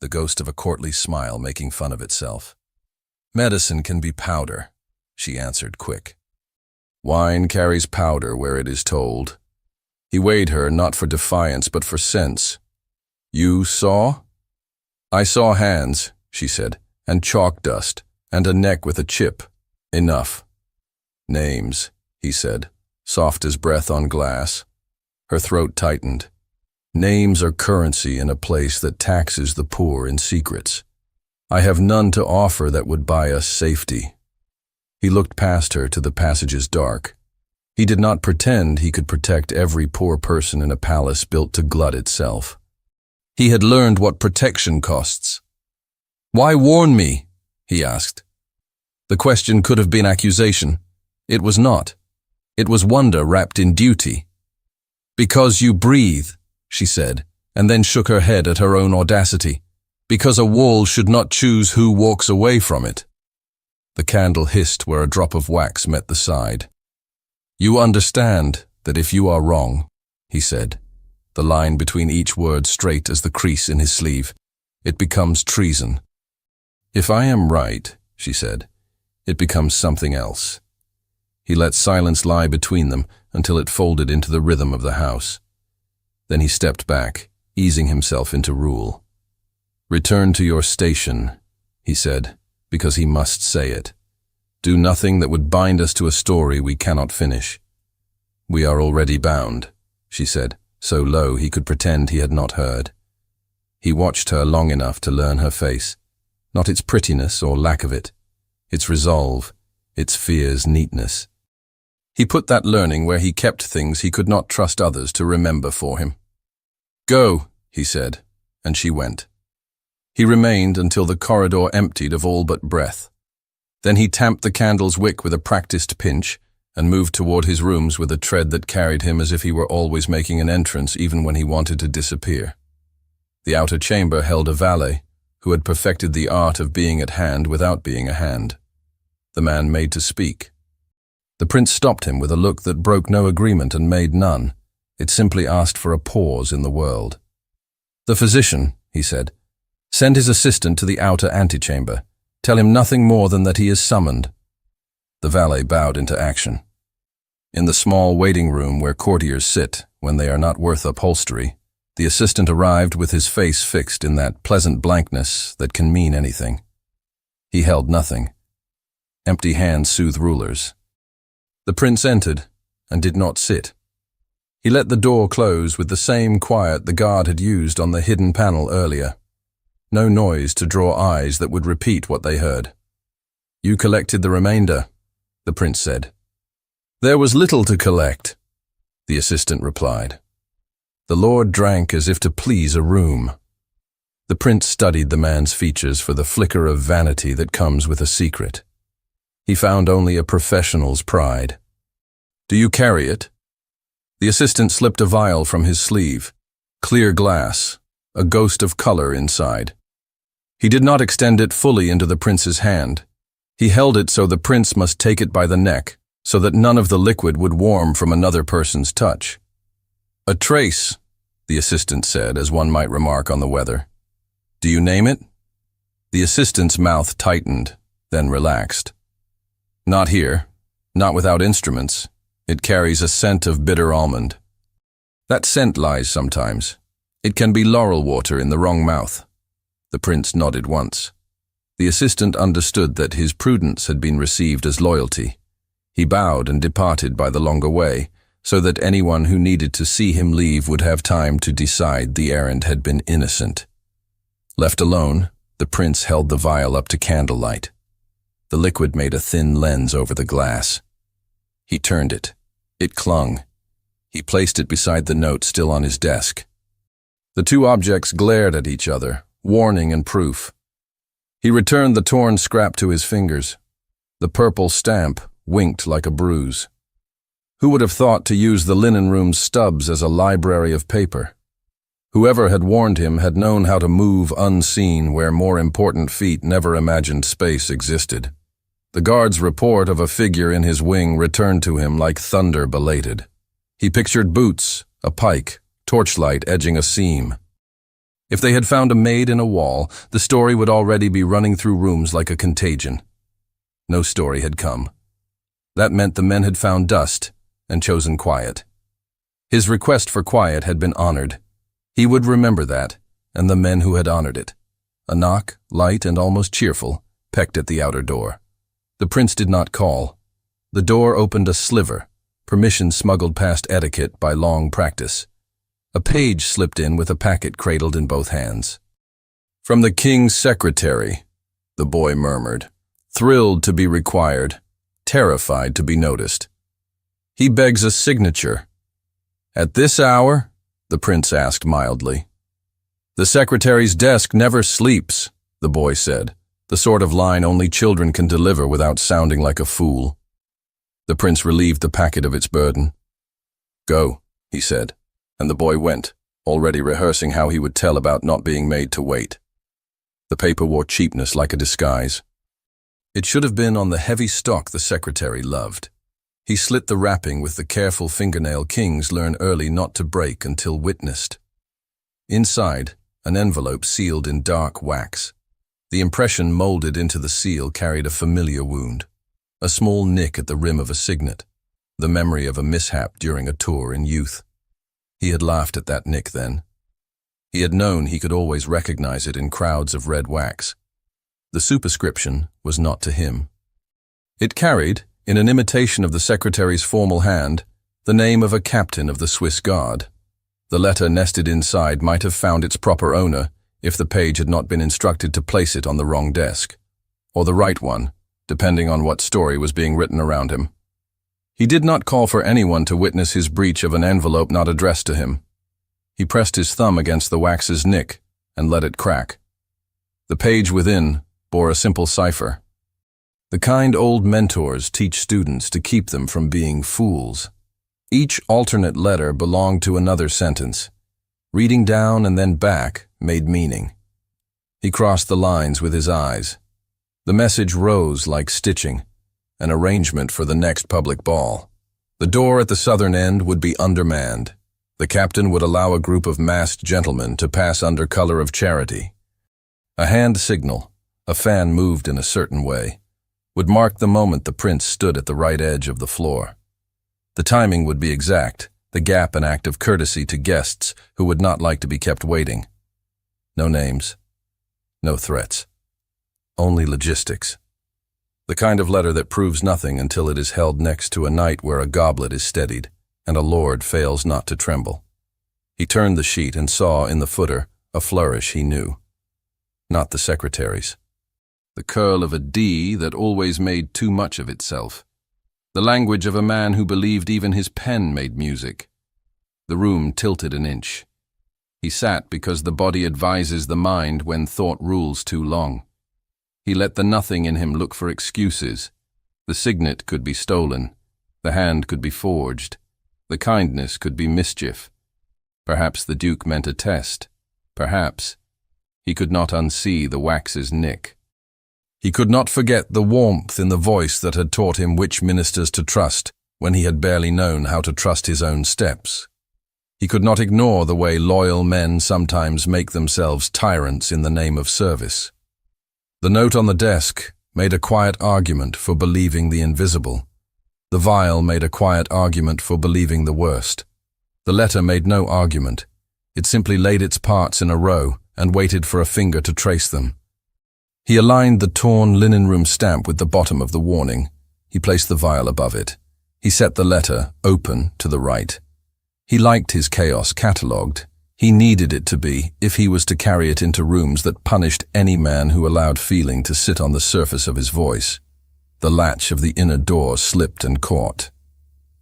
the ghost of a courtly smile making fun of itself. "Medicine can be powder," she answered quick. "Wine carries powder where it is told." He weighed her not for defiance but for sense. "You saw?" "I saw hands," she said, "and chalk dust, and a neck with a chip. Enough." "Names," he said, soft as breath on glass. Her throat tightened. "Names are currency in a place that taxes the poor in secrets. I have none to offer that would buy us safety." He looked past her to the passage's dark. He did not pretend he could protect every poor person in a palace built to glut itself. He had learned what protection costs. "Why warn me?" he asked. The question could have been accusation. It was not. It was wonder wrapped in duty. "Because you breathe," she said, and then shook her head at her own audacity. "Because a wall should not choose who walks away from it." The candle hissed where a drop of wax met the side. "You understand that if you are wrong," he said, the line between each word straight as the crease in his sleeve, "it becomes treason." "If I am right," she said, "it becomes something else." He let silence lie between them until it folded into the rhythm of the house. Then he stepped back, easing himself into rule. "Return to your station," he said, because he must say it. "Do nothing that would bind us to a story we cannot finish." "We are already bound," she said, so low he could pretend he had not heard. He watched her long enough to learn her face, not its prettiness or lack of it, its resolve, its fear's neatness. He put that learning where he kept things he could not trust others to remember for him. "Go," he said, and she went. He remained until the corridor emptied of all but breath. Then he tamped the candle's wick with a practiced pinch and moved toward his rooms with a tread that carried him as if he were always making an entrance even when he wanted to disappear. The outer chamber held a valet who had perfected the art of being at hand without being a hand. The man made to speak. The prince stopped him with a look that broke no agreement and made none, It simply asked for a pause in the world. "The physician," he said, "send his assistant to the outer antechamber. Tell him nothing more than that he is summoned." The valet bowed into action. In the small waiting room where courtiers sit when they are not worth upholstery, the assistant arrived with his face fixed in that pleasant blankness that can mean anything. He held nothing. Empty hands soothe rulers. The prince entered and did not sit. He let the door close with the same quiet the guard had used on the hidden panel earlier. No noise to draw eyes that would repeat what they heard. "You collected the remainder," the prince said. "There was little to collect," the assistant replied. The lord drank as if to please a room. The prince studied the man's features for the flicker of vanity that comes with a secret. He found only a professional's pride. "Do you carry it?" The assistant slipped a vial from his sleeve. Clear glass, a ghost of color inside. He did not extend it fully into the prince's hand. He held it so the prince must take it by the neck, so that none of the liquid would warm from another person's touch. "A trace," the assistant said, as one might remark on the weather. "Do you name it?" The assistant's mouth tightened, then relaxed. "Not here, not without instruments. It carries a scent of bitter almond. That scent lies sometimes. It can be laurel water in the wrong mouth." The prince nodded once. The assistant understood that his prudence had been received as loyalty. He bowed and departed by the longer way, so that anyone who needed to see him leave would have time to decide the errand had been innocent. Left alone, the prince held the vial up to candlelight. The liquid made a thin lens over the glass. He turned it. It clung. He placed it beside the note still on his desk. The two objects glared at each other, warning and proof. He returned the torn scrap to his fingers. The purple stamp winked like a bruise. Who would have thought to use the linen room's stubs as a library of paper? Whoever had warned him had known how to move unseen where more important feet never imagined space existed. The guard's report of a figure in his wing returned to him like thunder belated. He pictured boots, a pike, torchlight edging a seam. If they had found a maid in a wall, the story would already be running through rooms like a contagion. No story had come. That meant the men had found dust and chosen quiet. His request for quiet had been honored. He would remember that, and the men who had honored it. A knock, light and almost cheerful, pecked at the outer door. The prince did not call. The door opened a sliver, permission smuggled past etiquette by long practice. A page slipped in with a packet cradled in both hands. "From the king's secretary," the boy murmured, thrilled to be required, terrified to be noticed. "He begs a signature." "At this hour?" the prince asked mildly. "The secretary's desk never sleeps," the boy said, the sort of line only children can deliver without sounding like a fool. The prince relieved the packet of its burden. "Go," he said, and the boy went, already rehearsing how he would tell about not being made to wait. The paper wore cheapness like a disguise. It should have been on the heavy stock the secretary loved. He slit the wrapping with the careful fingernail kings learn early not to break until witnessed. Inside, an envelope sealed in dark wax. The impression molded into the seal carried a familiar wound. A small nick at the rim of a signet, the memory of a mishap during a tour in youth. He had laughed at that nick then. He had known he could always recognize it in crowds of red wax. The superscription was not to him. It carried, in an imitation of the secretary's formal hand, the name of a captain of the Swiss Guard. The letter nested inside might have found its proper owner if the page had not been instructed to place it on the wrong desk, or the right one, depending on what story was being written around him. He did not call for anyone to witness his breach of an envelope not addressed to him. He pressed his thumb against the wax's nick and let it crack. The page within bore a simple cipher. The kind old mentors teach students to keep them from being fools. Each alternate letter belonged to another sentence. Reading down and then back made meaning. He crossed the lines with his eyes. The message rose like stitching, an arrangement for the next public ball. The door at the southern end would be undermanned. The captain would allow a group of masked gentlemen to pass under color of charity. A hand signal, a fan moved in a certain way, would mark the moment the prince stood at the right edge of the floor. The timing would be exact, the gap an act of courtesy to guests who would not like to be kept waiting. No names, no threats, only logistics. The kind of letter that proves nothing until it is held next to a night where a goblet is steadied and a lord fails not to tremble. He turned the sheet and saw in the footer a flourish he knew. Not the secretary's. The curl of a D that always made too much of itself. The language of a man who believed even his pen made music. The room tilted an inch. He sat because the body advises the mind when thought rules too long. He let the nothing in him look for excuses. The signet could be stolen. The hand could be forged. The kindness could be mischief. Perhaps the Duke meant a test. Perhaps. He could not unsee the wax's nick. He could not forget the warmth in the voice that had taught him which ministers to trust when he had barely known how to trust his own steps. He could not ignore the way loyal men sometimes make themselves tyrants in the name of service. The note on the desk made a quiet argument for believing the invisible. The vial made a quiet argument for believing the worst. The letter made no argument. It simply laid its parts in a row and waited for a finger to trace them. He aligned the torn linen room stamp with the bottom of the warning. He placed the vial above it. He set the letter, open, to the right. He liked his chaos catalogued. He needed it to be if he was to carry it into rooms that punished any man who allowed feeling to sit on the surface of his voice. The latch of the inner door slipped and caught.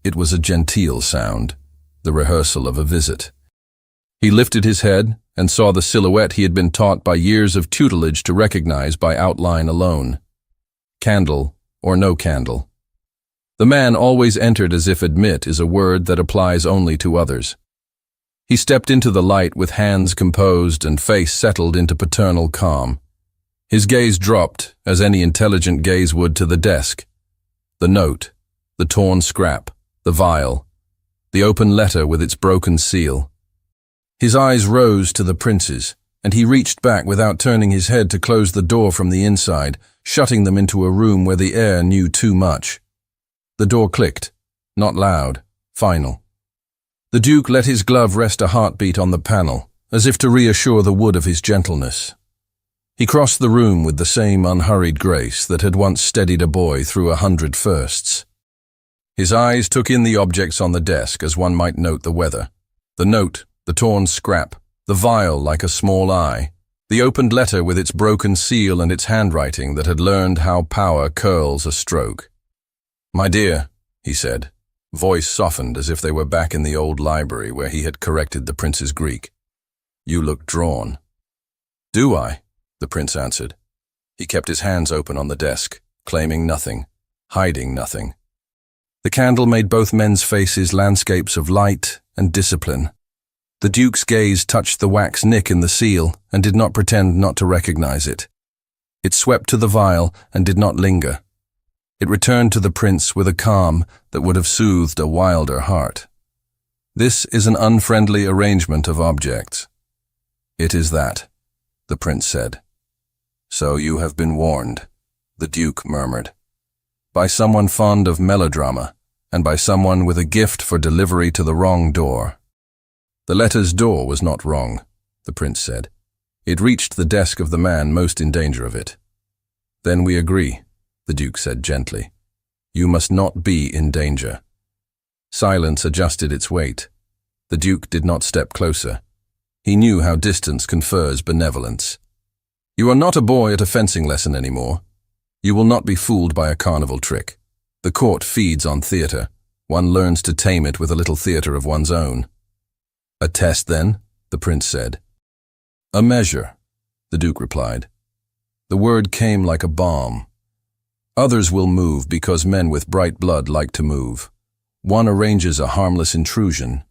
It was a genteel sound, the rehearsal of a visit. He lifted his head and saw the silhouette he had been taught by years of tutelage to recognize by outline alone. Candle or no candle. The man always entered as if admit is a word that applies only to others. He stepped into the light with hands composed and face settled into paternal calm. His gaze dropped, as any intelligent gaze would, to the desk. The note, the torn scrap, the vial, the open letter with its broken seal. His eyes rose to the prince's, and he reached back without turning his head to close the door from the inside, shutting them into a room where the air knew too much. The door clicked, not loud, final. The Duke let his glove rest a heartbeat on the panel, as if to reassure the wood of his gentleness. He crossed the room with the same unhurried grace that had once steadied a boy through 100 firsts. His eyes took in the objects on the desk as one might note the weather. The note, the torn scrap, the vial like a small eye, the opened letter with its broken seal and its handwriting that had learned how power curls a stroke. "My dear," he said, voice softened as if they were back in the old library where he had corrected the prince's Greek. "You look drawn." "Do I?" the prince answered. He kept his hands open on the desk, claiming nothing, hiding nothing. The candle made both men's faces landscapes of light and discipline. The Duke's gaze touched the wax nick in the seal and did not pretend not to recognize it. It swept to the vial and did not linger. It returned to the prince with a calm that would have soothed a wilder heart. "This is an unfriendly arrangement of objects." "It is that," the prince said. "So you have been warned," the Duke murmured. "By someone fond of melodrama, and by someone with a gift for delivery to the wrong door." "The letter's door was not wrong," the prince said. "It reached the desk of the man most in danger of it." "Then we agree," the Duke said gently. "You must not be in danger." Silence adjusted its weight. The Duke did not step closer. He knew how distance confers benevolence. "You are not a boy at a fencing lesson anymore. You will not be fooled by a carnival trick. The court feeds on theater. One learns to tame it with a little theater of one's own." "A test, then?" the prince said. "A measure," the Duke replied. The word came like a bomb. Others will move because men with bright blood like to move. One arranges a harmless intrusion.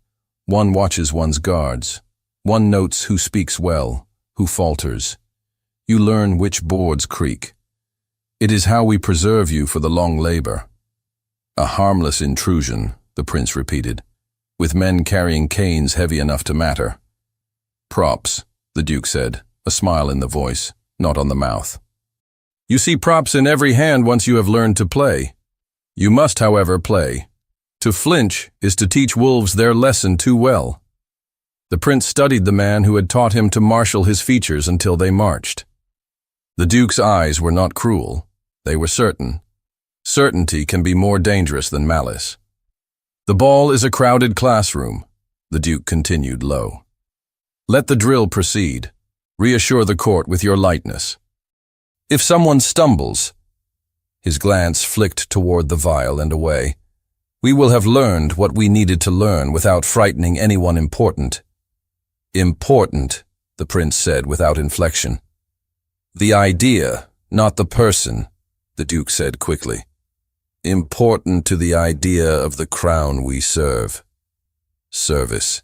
One watches one's guards. One notes who speaks well, who falters. You learn which boards creak. It is how we preserve you for the long labor. "A harmless intrusion," the prince repeated. with men carrying canes heavy enough to matter. Props, the Duke said, a smile in the voice, not on the mouth. You see props in every hand once you have learned to play. You must, however, play. To flinch is to teach wolves their lesson too well. The prince studied the man who had taught him to marshal his features until they marched. The Duke's eyes were not cruel. They were certain. Certainty can be more dangerous than malice. The ball is a crowded classroom, the Duke continued low. Let the drill proceed. Reassure the court with your lightness. If someone stumbles, his glance flicked toward the vial and away, we will have learned what we needed to learn without frightening anyone important. Important, the prince said without inflection. The idea, not the person, the Duke said quickly. Important to the idea of the crown we serve. Service.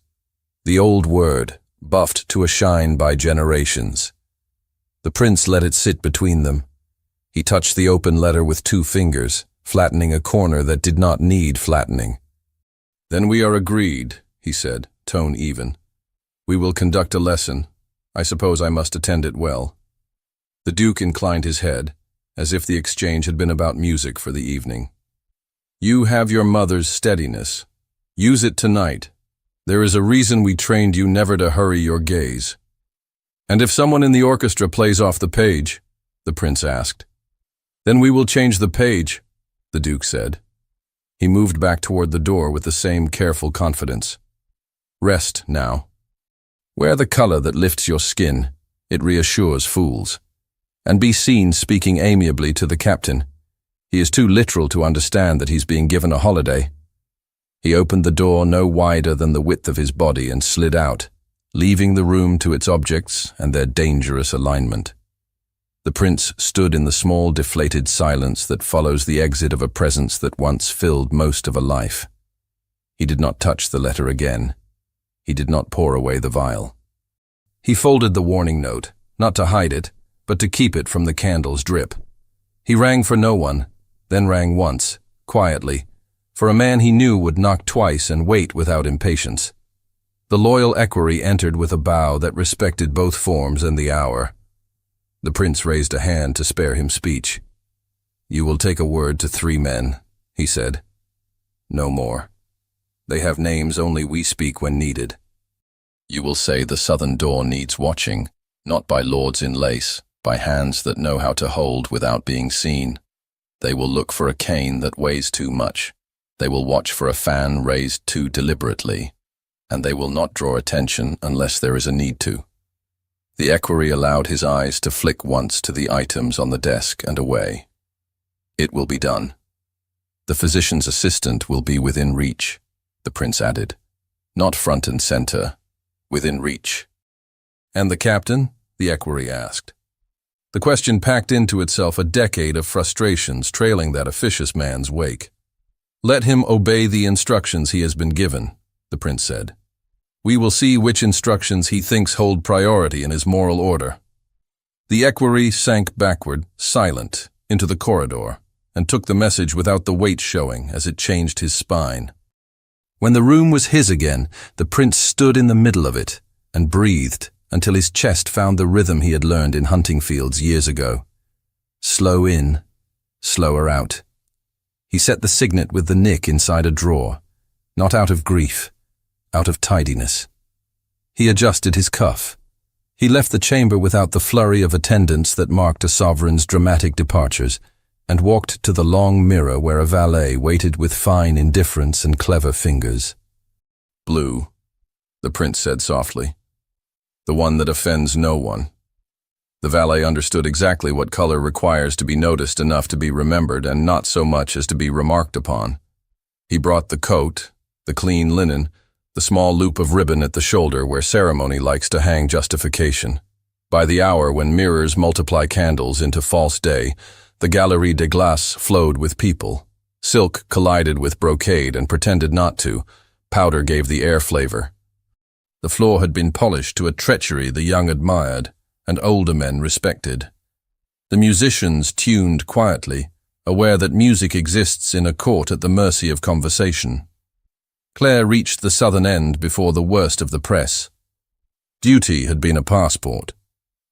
The old word, buffed to a shine by generations. The prince let it sit between them. He touched the open letter with 2 fingers, flattening a corner that did not need flattening. Then we are agreed, he said, tone even. We will conduct a lesson. I suppose I must attend it well. The Duke inclined his head, as if the exchange had been about music for the evening. You have your mother's steadiness. Use it tonight. There is a reason we trained you never to hurry your gaze. And if someone in the orchestra plays off the page, the prince asked. Then we will change the page, the Duke said. He moved back toward the door with the same careful confidence. Rest now. Wear the color that lifts your skin. It reassures fools. And be seen speaking amiably to the captain. He is too literal to understand that he's being given a holiday. He opened the door no wider than the width of his body and slid out, leaving the room to its objects and their dangerous alignment. The prince stood in the small, deflated silence that follows the exit of a presence that once filled most of a life. He did not touch the letter again. He did not pour away the vial. He folded the warning note, not to hide it, but to keep it from the candle's drip. He rang for no one, then rang once, quietly, for a man he knew would knock twice and wait without impatience. The loyal equerry entered with a bow that respected both forms and the hour. The prince raised a hand to spare him speech. You will take a word to 3 men, he said. No more. They have names only we speak when needed. You will say the southern door needs watching, not by lords in lace, by hands that know how to hold without being seen. They will look for a cane that weighs too much. They will watch for a fan raised too deliberately. And they will not draw attention unless there is a need to. The equerry allowed his eyes to flick once to the items on the desk and away. It will be done. The physician's assistant will be within reach, the prince added. Not front and center, within reach. And the captain? The equerry asked. The question packed into itself a decade of frustrations trailing that officious man's wake. Let him obey the instructions he has been given, the prince said. We will see which instructions he thinks hold priority in his moral order. The equerry sank backward, silent, into the corridor, and took the message without the weight showing as it changed his spine. When the room was his again, the prince stood in the middle of it and breathed until his chest found the rhythm he had learned in hunting fields years ago. Slow in, slower out. He set the signet with the nick inside a drawer, not out of grief, out of tidiness. He adjusted his cuff. He left the chamber without the flurry of attendants that marked a sovereign's dramatic departures, and walked to the long mirror where a valet waited with fine indifference and clever fingers. Blue, the prince said softly. The one that offends no one. The valet understood exactly what color requires to be noticed enough to be remembered and not so much as to be remarked upon. He brought the coat, the clean linen, the small loop of ribbon at the shoulder where ceremony likes to hang justification. By the hour when mirrors multiply candles into false day, the Galerie des Glaces flowed with people. Silk collided with brocade and pretended not to. Powder gave the air flavor. The floor had been polished to a treachery the young admired and older men respected. The musicians tuned quietly, aware that music exists in a court at the mercy of conversation. Claire reached the southern end before the worst of the press. Duty had been a passport.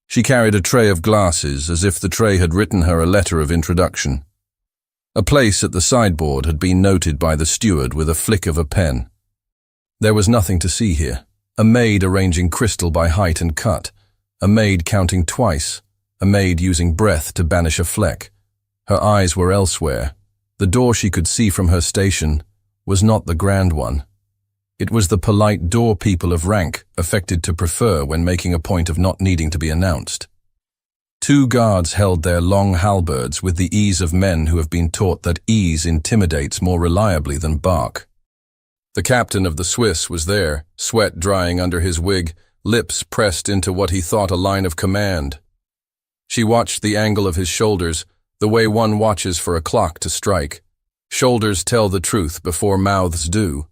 She carried a tray of glasses as if the tray had written her a letter of introduction. A place at the sideboard had been noted by the steward with a flick of a pen. There was nothing to see here. A maid arranging crystal by height and cut. A maid counting twice. A maid using breath to banish a fleck. Her eyes were elsewhere. The door she could see from her station was not the grand one. It was the polite door people of rank affected to prefer when making a point of not needing to be announced. 2 guards held their long halberds with the ease of men who have been taught that ease intimidates more reliably than bark. The captain of the Swiss was there, sweat drying under his wig, lips pressed into what he thought a line of command. She watched the angle of his shoulders, the way one watches for a clock to strike. Shoulders tell the truth before mouths do.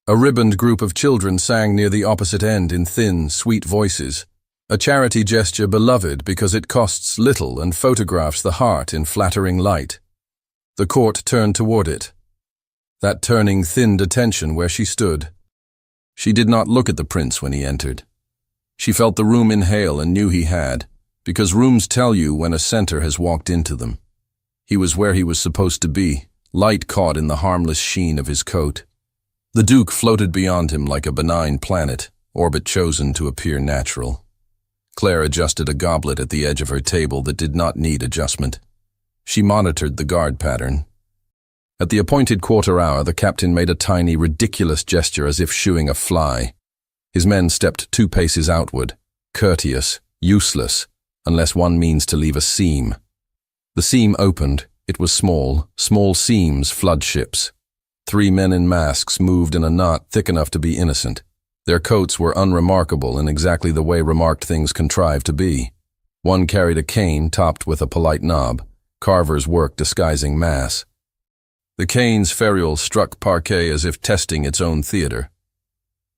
A ribboned group of children sang near the opposite end in thin, sweet voices, a charity gesture beloved because it costs little and photographs the heart in flattering light. The court turned toward it. That turning thinned attention where she stood. She did not look at the prince when he entered. She felt the room inhale and knew he had, because rooms tell you when a center has walked into them. He was where he was supposed to be, light caught in the harmless sheen of his coat. The Duke floated beyond him like a benign planet, orbit chosen to appear natural. Claire adjusted a goblet at the edge of her table that did not need adjustment. She monitored the guard pattern. At the appointed quarter hour, the captain made a tiny, ridiculous gesture as if shooing a fly. His men stepped 2 paces outward, courteous, useless, unless one means to leave a seam. The seam opened. It was small seams flood ships. 3 men in masks moved in a knot thick enough to be innocent. Their coats were unremarkable in exactly the way remarked things contrive to be. One carried a cane topped with a polite knob, carver's work disguising mass. The cane's ferrule struck parquet as if testing its own theater.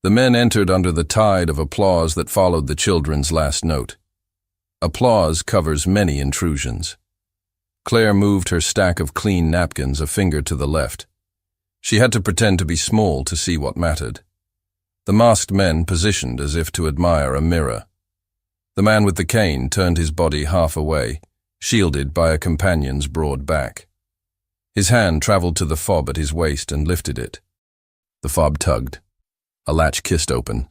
The men entered under the tide of applause that followed the children's last note. Applause covers many intrusions. Claire moved her stack of clean napkins a finger to the left. She had to pretend to be small to see what mattered. The masked men positioned as if to admire a mirror. The man with the cane turned his body half away, shielded by a companion's broad back. His hand traveled to the fob at his waist and lifted it. The fob tugged. A latch kissed open.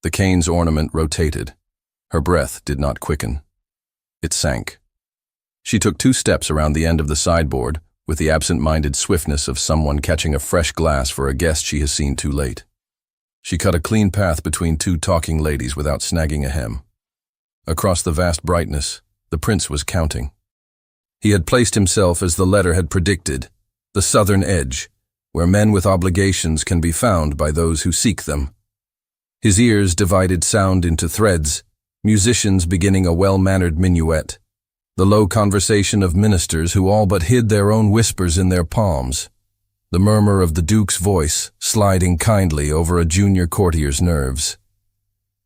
The cane's ornament rotated. Her breath did not quicken. It sank. She took 2 steps around the end of the sideboard, with the absent-minded swiftness of someone catching a fresh glass for a guest she has seen too late. She cut a clean path between 2 talking ladies without snagging a hem. Across the vast brightness, the prince was counting. He had placed himself as the letter had predicted, the southern edge, where men with obligations can be found by those who seek them. His ears divided sound into threads, musicians beginning a well-mannered minuet, the low conversation of ministers who all but hid their own whispers in their palms, the murmur of the Duke's voice sliding kindly over a junior courtier's nerves.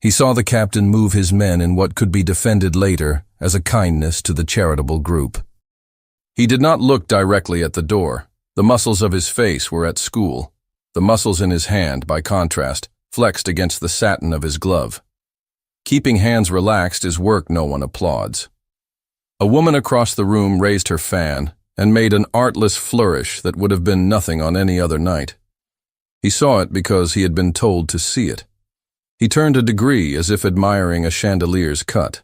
He saw the captain move his men in what could be defended later as a kindness to the charitable group. He did not look directly at the door. The muscles of his face were at school. The muscles in his hand, by contrast, flexed against the satin of his glove. Keeping hands relaxed is work no one applauds. A woman across the room raised her fan and made an artless flourish that would have been nothing on any other night. He saw it because he had been told to see it. He turned a degree as if admiring a chandelier's cut.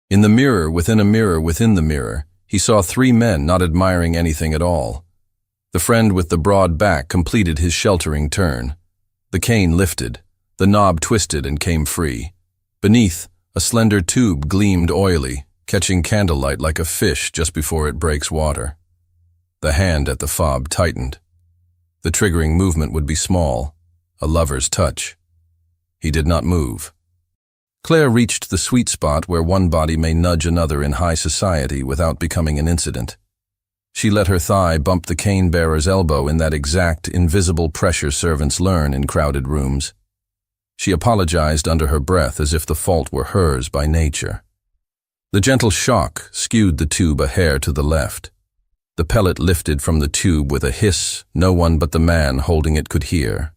In the mirror within a mirror within the mirror, he saw 3 men not admiring anything at all. The friend with the broad back completed his sheltering turn. The cane lifted, the knob twisted and came free. Beneath, a slender tube gleamed oily, catching candlelight like a fish just before it breaks water. The hand at the fob tightened. The triggering movement would be small, a lover's touch. He did not move. Claire reached the sweet spot where one body may nudge another in high society without becoming an incident. She let her thigh bump the cane-bearer's elbow in that exact, invisible pressure servants learn in crowded rooms. She apologized under her breath as if the fault were hers by nature. The gentle shock skewed the tube a hair to the left. The pellet lifted from the tube with a hiss no one but the man holding it could hear.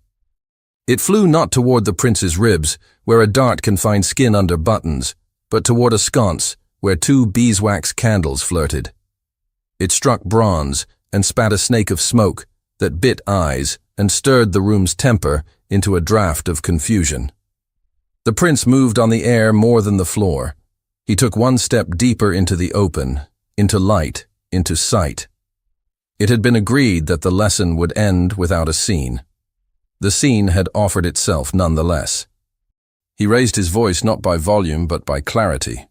It flew not toward the prince's ribs, where a dart can find skin under buttons, but toward a sconce, where two beeswax candles flirted. It struck bronze and spat a snake of smoke that bit eyes and stirred the room's temper into a draught of confusion. The prince moved on the air more than the floor. He took one step deeper into the open, into light, into sight. It had been agreed that the lesson would end without a scene. The scene had offered itself nonetheless. He raised his voice not by volume but by clarity.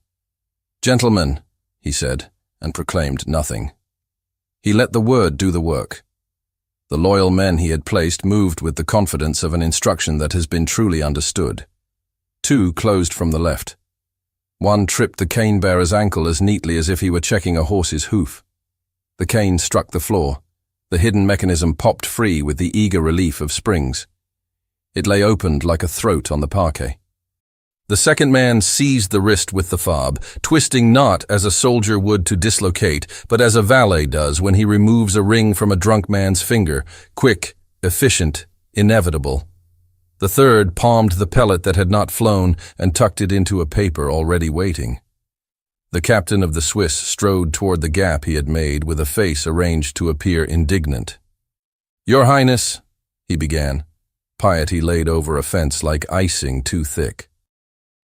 "Gentlemen," he said, and proclaimed nothing. He let the word do the work. The loyal men he had placed moved with the confidence of an instruction that has been truly understood. Two closed from the left. One tripped the cane-bearer's ankle as neatly as if he were checking a horse's hoof. The cane struck the floor. The hidden mechanism popped free with the eager relief of springs. It lay opened like a throat on the parquet. The second man seized the wrist with the fob, twisting not as a soldier would to dislocate, but as a valet does when he removes a ring from a drunk man's finger, quick, efficient, inevitable. The third palmed the pellet that had not flown and tucked it into a paper already waiting. The captain of the Swiss strode toward the gap he had made with a face arranged to appear indignant. "Your Highness," he began. Piety laid over offense like icing too thick.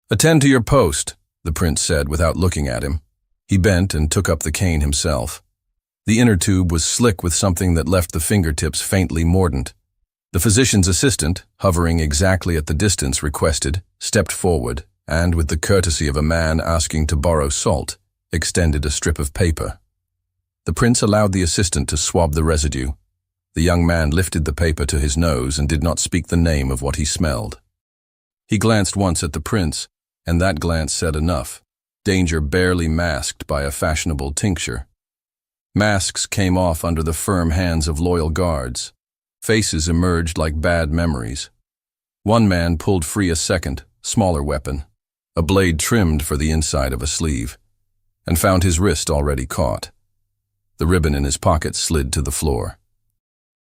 "Attend to your post," the prince said without looking at him. He bent and took up the cane himself. The inner tube was slick with something that left the fingertips faintly mordant. The physician's assistant, hovering exactly at the distance requested, stepped forward and, with the courtesy of a man asking to borrow salt, extended a strip of paper. The prince allowed the assistant to swab the residue. The young man lifted the paper to his nose and did not speak the name of what he smelled. He glanced once at the prince, and that glance said enough, danger barely masked by a fashionable tincture. Masks came off under the firm hands of loyal guards. Faces emerged like bad memories. One man pulled free a second, smaller weapon, a blade trimmed for the inside of a sleeve, and found his wrist already caught. The ribbon in his pocket slid to the floor.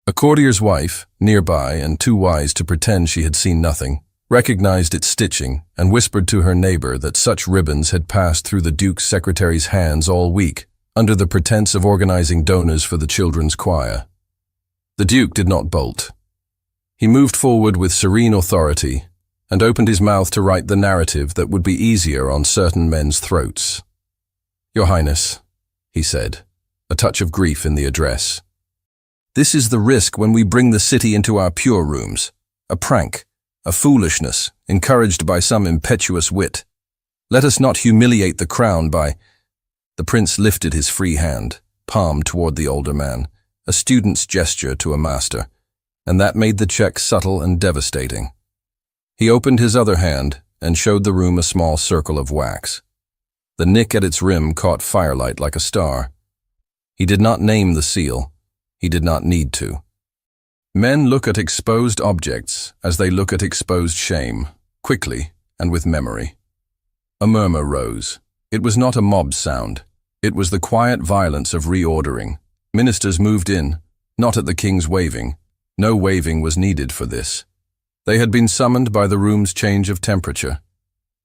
A courtier's wife, nearby and too wise to pretend she had seen nothing, recognized its stitching and whispered to her neighbor that such ribbons had passed through the Duke's secretary's hands all week, under the pretense of organizing donors for the children's choir. The Duke did not bolt. He moved forward with serene authority and opened his mouth to write the narrative that would be easier on certain men's throats. "Your Highness," he said, a touch of grief in the address. "This is the risk when we bring the city into our pure rooms. A prank, a foolishness, encouraged by some impetuous wit. Let us not humiliate the crown by—" The prince lifted his free hand, palm toward the older man, a student's gesture to a master, and that made the check subtle and devastating. He opened his other hand and showed the room a small circle of wax. The nick at its rim caught firelight like a star. He did not name the seal. He did not need to. Men look at exposed objects as they look at exposed shame, quickly and with memory. A murmur rose. It was not a mob sound. It was the quiet violence of reordering. Ministers moved in, not at the king's waving. No waving was needed for this. They had been summoned by the room's change of temperature.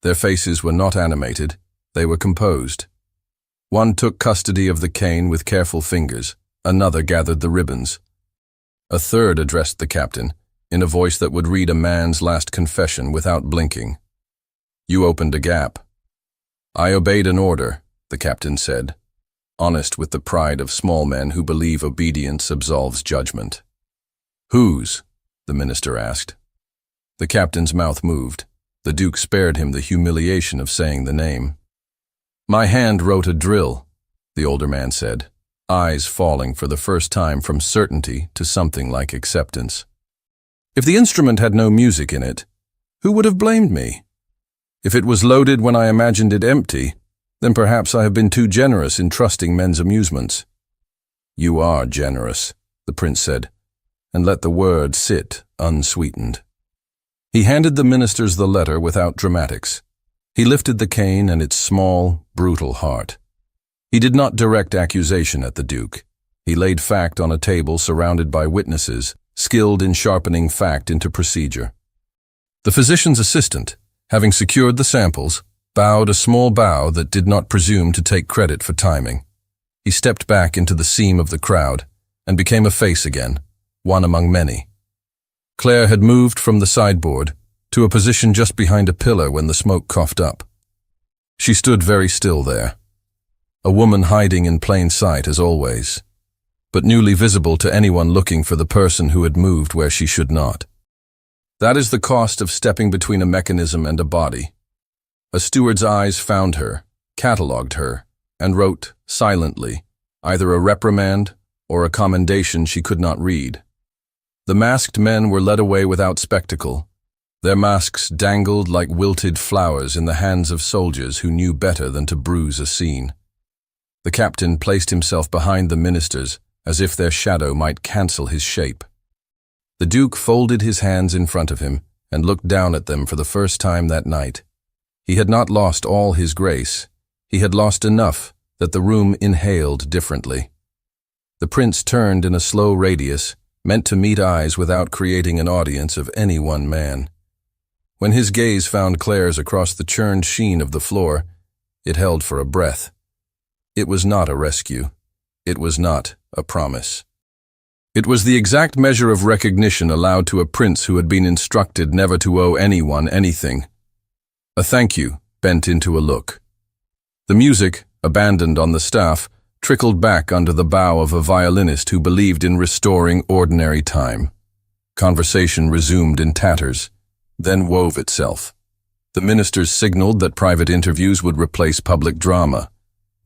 Their faces were not animated. They were composed. One took custody of the cane with careful fingers. Another gathered the ribbons. A third addressed the captain, in a voice that would read a man's last confession without blinking. "You opened a gap." "I obeyed an order," the captain said, honest with the pride of small men who believe obedience absolves judgment. "Whose?" the minister asked. The captain's mouth moved. The Duke spared him the humiliation of saying the name. "My hand wrote a drill," the older man said, eyes falling for the first time from certainty to something like acceptance. "If the instrument had no music in it, who would have blamed me? If it was loaded when I imagined it empty, then perhaps I have been too generous in trusting men's amusements." "You are generous," the prince said, and let the word sit unsweetened. He handed the ministers the letter without dramatics. He lifted the cane and its small, brutal heart. He did not direct accusation at the Duke. He laid fact on a table surrounded by witnesses, skilled in sharpening fact into procedure. The physician's assistant, having secured the samples, bowed a small bow that did not presume to take credit for timing. He stepped back into the seam of the crowd and became a face again, one among many. Claire had moved from the sideboard to a position just behind a pillar when the smoke coughed up. She stood very still there, a woman hiding in plain sight as always, but newly visible to anyone looking for the person who had moved where she should not. That is the cost of stepping between a mechanism and a body. A steward's eyes found her, catalogued her, and wrote, silently, either a reprimand or a commendation she could not read. The masked men were led away without spectacle. Their masks dangled like wilted flowers in the hands of soldiers who knew better than to bruise a scene. The captain placed himself behind the ministers as if their shadow might cancel his shape. The Duke folded his hands in front of him and looked down at them for the first time that night. He had not lost all his grace. He had lost enough that the room inhaled differently. The prince turned in a slow radius, meant to meet eyes without creating an audience of any one man. When his gaze found Claire's across the churned sheen of the floor, it held for a breath. It was not a rescue. It was not a promise. It was the exact measure of recognition allowed to a prince who had been instructed never to owe anyone anything. A thank you bent into a look. The music, abandoned on the staff, trickled back under the bow of a violinist who believed in restoring ordinary time. Conversation resumed in tatters, then wove itself. The ministers signaled that private interviews would replace public drama.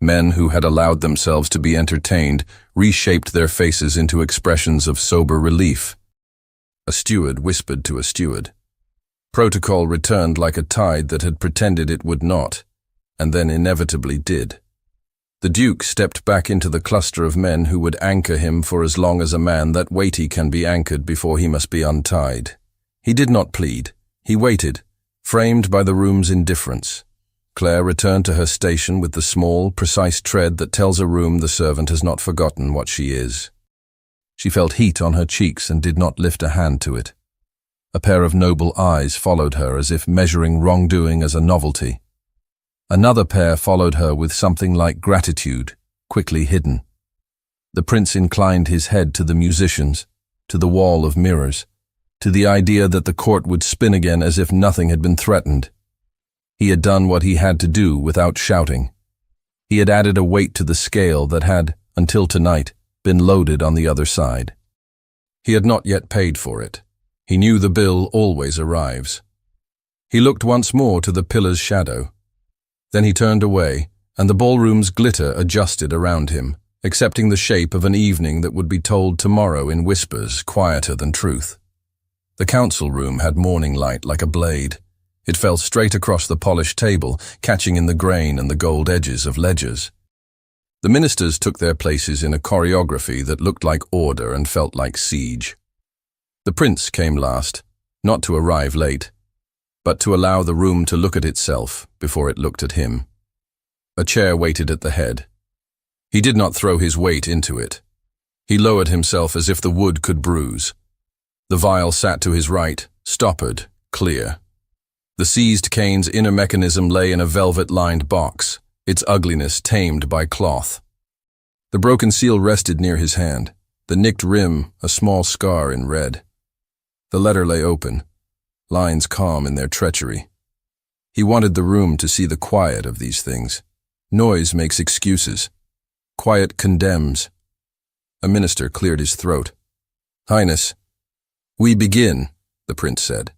Men who had allowed themselves to be entertained reshaped their faces into expressions of sober relief. A steward whispered to a steward. Protocol returned like a tide that had pretended it would not, and then inevitably did. The Duke stepped back into the cluster of men who would anchor him for as long as a man that weighty can be anchored before he must be untied. He did not plead. He waited, framed by the room's indifference. Claire returned to her station with the small, precise tread that tells a room the servant has not forgotten what she is. She felt heat on her cheeks and did not lift a hand to it. A pair of noble eyes followed her as if measuring wrongdoing as a novelty. Another pair followed her with something like gratitude, quickly hidden. The prince inclined his head to the musicians, to the wall of mirrors, to the idea that the court would spin again as if nothing had been threatened. He had done what he had to do without shouting. He had added a weight to the scale that had, until tonight, been loaded on the other side. He had not yet paid for it. He knew the bill always arrives. He looked once more to the pillar's shadow. Then he turned away, and the ballroom's glitter adjusted around him, accepting the shape of an evening that would be told tomorrow in whispers quieter than truth. The council room had morning light like a blade. It fell straight across the polished table, catching in the grain and the gold edges of ledgers. The ministers took their places in a choreography that looked like order and felt like siege. The prince came last, not to arrive late, but to allow the room to look at itself before it looked at him. A chair waited at the head. He did not throw his weight into it. He lowered himself as if the wood could bruise. The vial sat to his right, stoppered, clear. The seized cane's inner mechanism lay in a velvet-lined box, its ugliness tamed by cloth. The broken seal rested near his hand, the nicked rim a small scar in red. The letter lay open, lines calm in their treachery. He wanted the room to see the quiet of these things. Noise makes excuses. Quiet condemns. A minister cleared his throat. "Highness." "We begin," the prince said.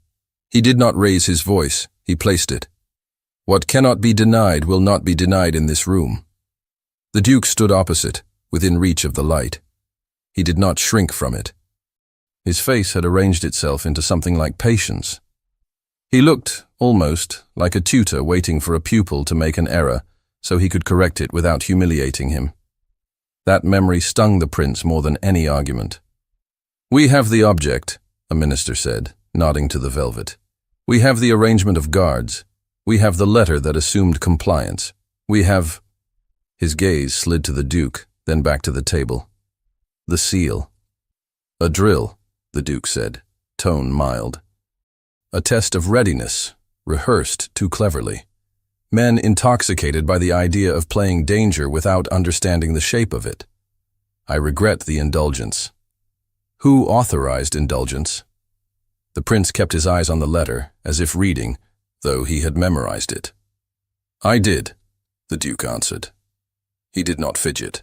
He did not raise his voice, he placed it. "What cannot be denied will not be denied in this room." The Duke stood opposite, within reach of the light. He did not shrink from it. His face had arranged itself into something like patience. He looked, almost, like a tutor waiting for a pupil to make an error so he could correct it without humiliating him. That memory stung the prince more than any argument. "We have the object," a minister said, nodding to the velvet. "We have the arrangement of guards. We have the letter that assumed compliance. We have—" His gaze slid to the Duke, then back to the table. "The seal." "A drill," the Duke said, tone mild. a test of readiness, rehearsed too cleverly. Men intoxicated by the idea of playing danger without understanding the shape of it. I regret the indulgence. Who authorized indulgence? The prince kept his eyes on the letter, as if reading, though he had memorized it. I did, the Duke answered. He did not fidget.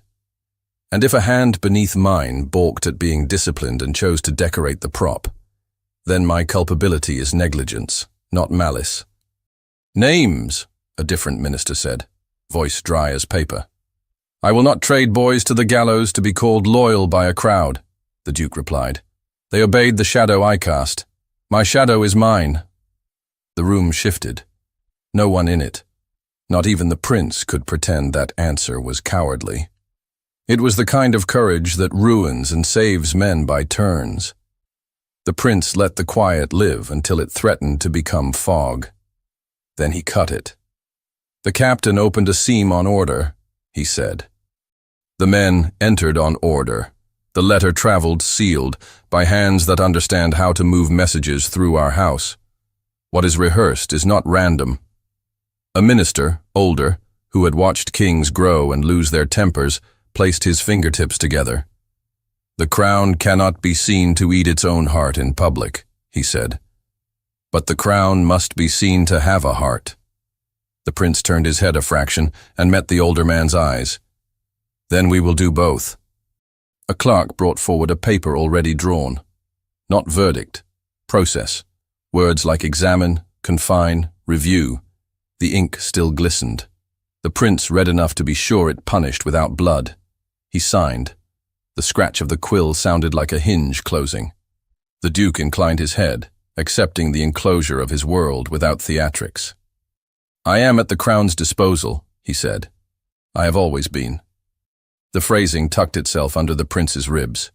And if a hand beneath mine balked at being disciplined and chose to decorate the prop, then my culpability is negligence, not malice. Names, a different minister said, voice dry as paper. I will not trade boys to the gallows to be called loyal by a crowd, the Duke replied. They obeyed the shadow I cast. My shadow is mine. The room shifted. No one in it. Not even the prince could pretend that answer was cowardly. It was the kind of courage that ruins and saves men by turns. The prince let the quiet live until it threatened to become fog. Then he cut it. The captain opened a seam on order, he said. The men entered on order. The letter traveled sealed by hands that understand how to move messages through our house. What is rehearsed is not random. A minister, older, who had watched kings grow and lose their tempers, placed his fingertips together. The crown cannot be seen to eat its own heart in public, he said. But the crown must be seen to have a heart. The prince turned his head a fraction and met the older man's eyes. Then we will do both. A clerk brought forward a paper already drawn. Not verdict, process. Words like examine, confine, review. The ink still glistened. The prince read enough to be sure it punished without blood. He signed. The scratch of the quill sounded like a hinge closing. The Duke inclined his head, accepting the enclosure of his world without theatrics. I am at the crown's disposal, he said. I have always been. The phrasing tucked itself under the prince's ribs.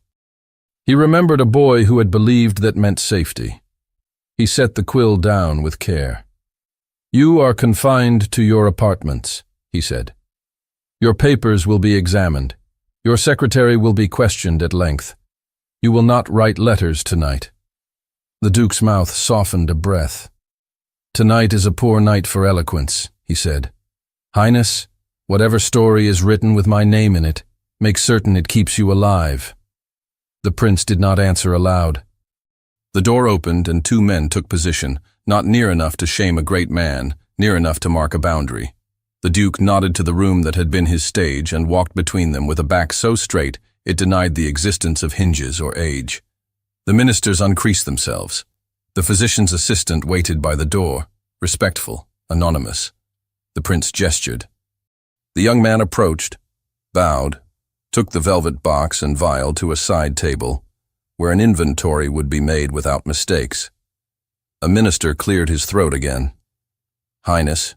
He remembered a boy who had believed that meant safety. He set the quill down with care. You are confined to your apartments, he said. Your papers will be examined. Your secretary will be questioned at length. You will not write letters tonight. The Duke's mouth softened a breath. Tonight is a poor night for eloquence, he said. Highness, whatever story is written with my name in it, make certain it keeps you alive. The prince did not answer aloud. The door opened and two men took position, not near enough to shame a great man, near enough to mark a boundary. The Duke nodded to the room that had been his stage and walked between them with a back so straight it denied the existence of hinges or age. The ministers uncreased themselves. The physician's assistant waited by the door, respectful, anonymous. The prince gestured. The young man approached, bowed, took the velvet box and vial to a side table, where an inventory would be made without mistakes. A minister cleared his throat again. Highness,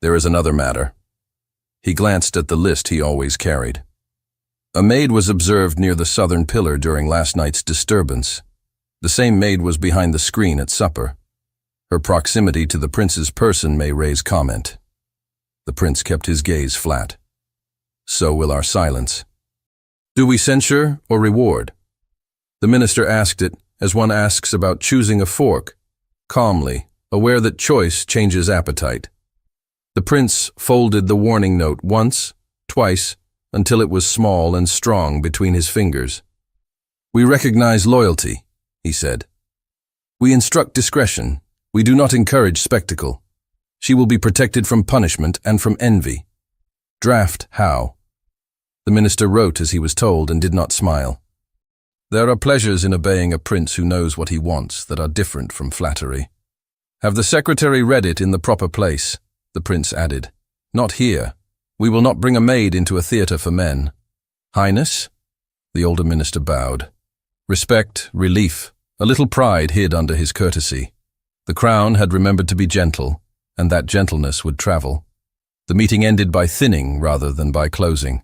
there is another matter. He glanced at the list he always carried. A maid was observed near the southern pillar during last night's disturbance. The same maid was behind the screen at supper. Her proximity to the prince's person may raise comment. The prince kept his gaze flat. So will our silence. Do we censure or reward? The minister asked it as one asks about choosing a fork, calmly, aware that choice changes appetite. The prince folded the warning note once, twice, until it was small and strong between his fingers. We recognize loyalty, he said. We instruct discretion. We do not encourage spectacle. She will be protected from punishment and from envy. Draft how? The minister wrote as he was told and did not smile. There are pleasures in obeying a prince who knows what he wants that are different from flattery. Have the secretary read it in the proper place, the prince added. Not here. We will not bring a maid into a theatre for men. Highness? The older minister bowed. Respect, relief, a little pride hid under his courtesy. The crown had remembered to be gentle, and that gentleness would travel. The meeting ended by thinning rather than by closing.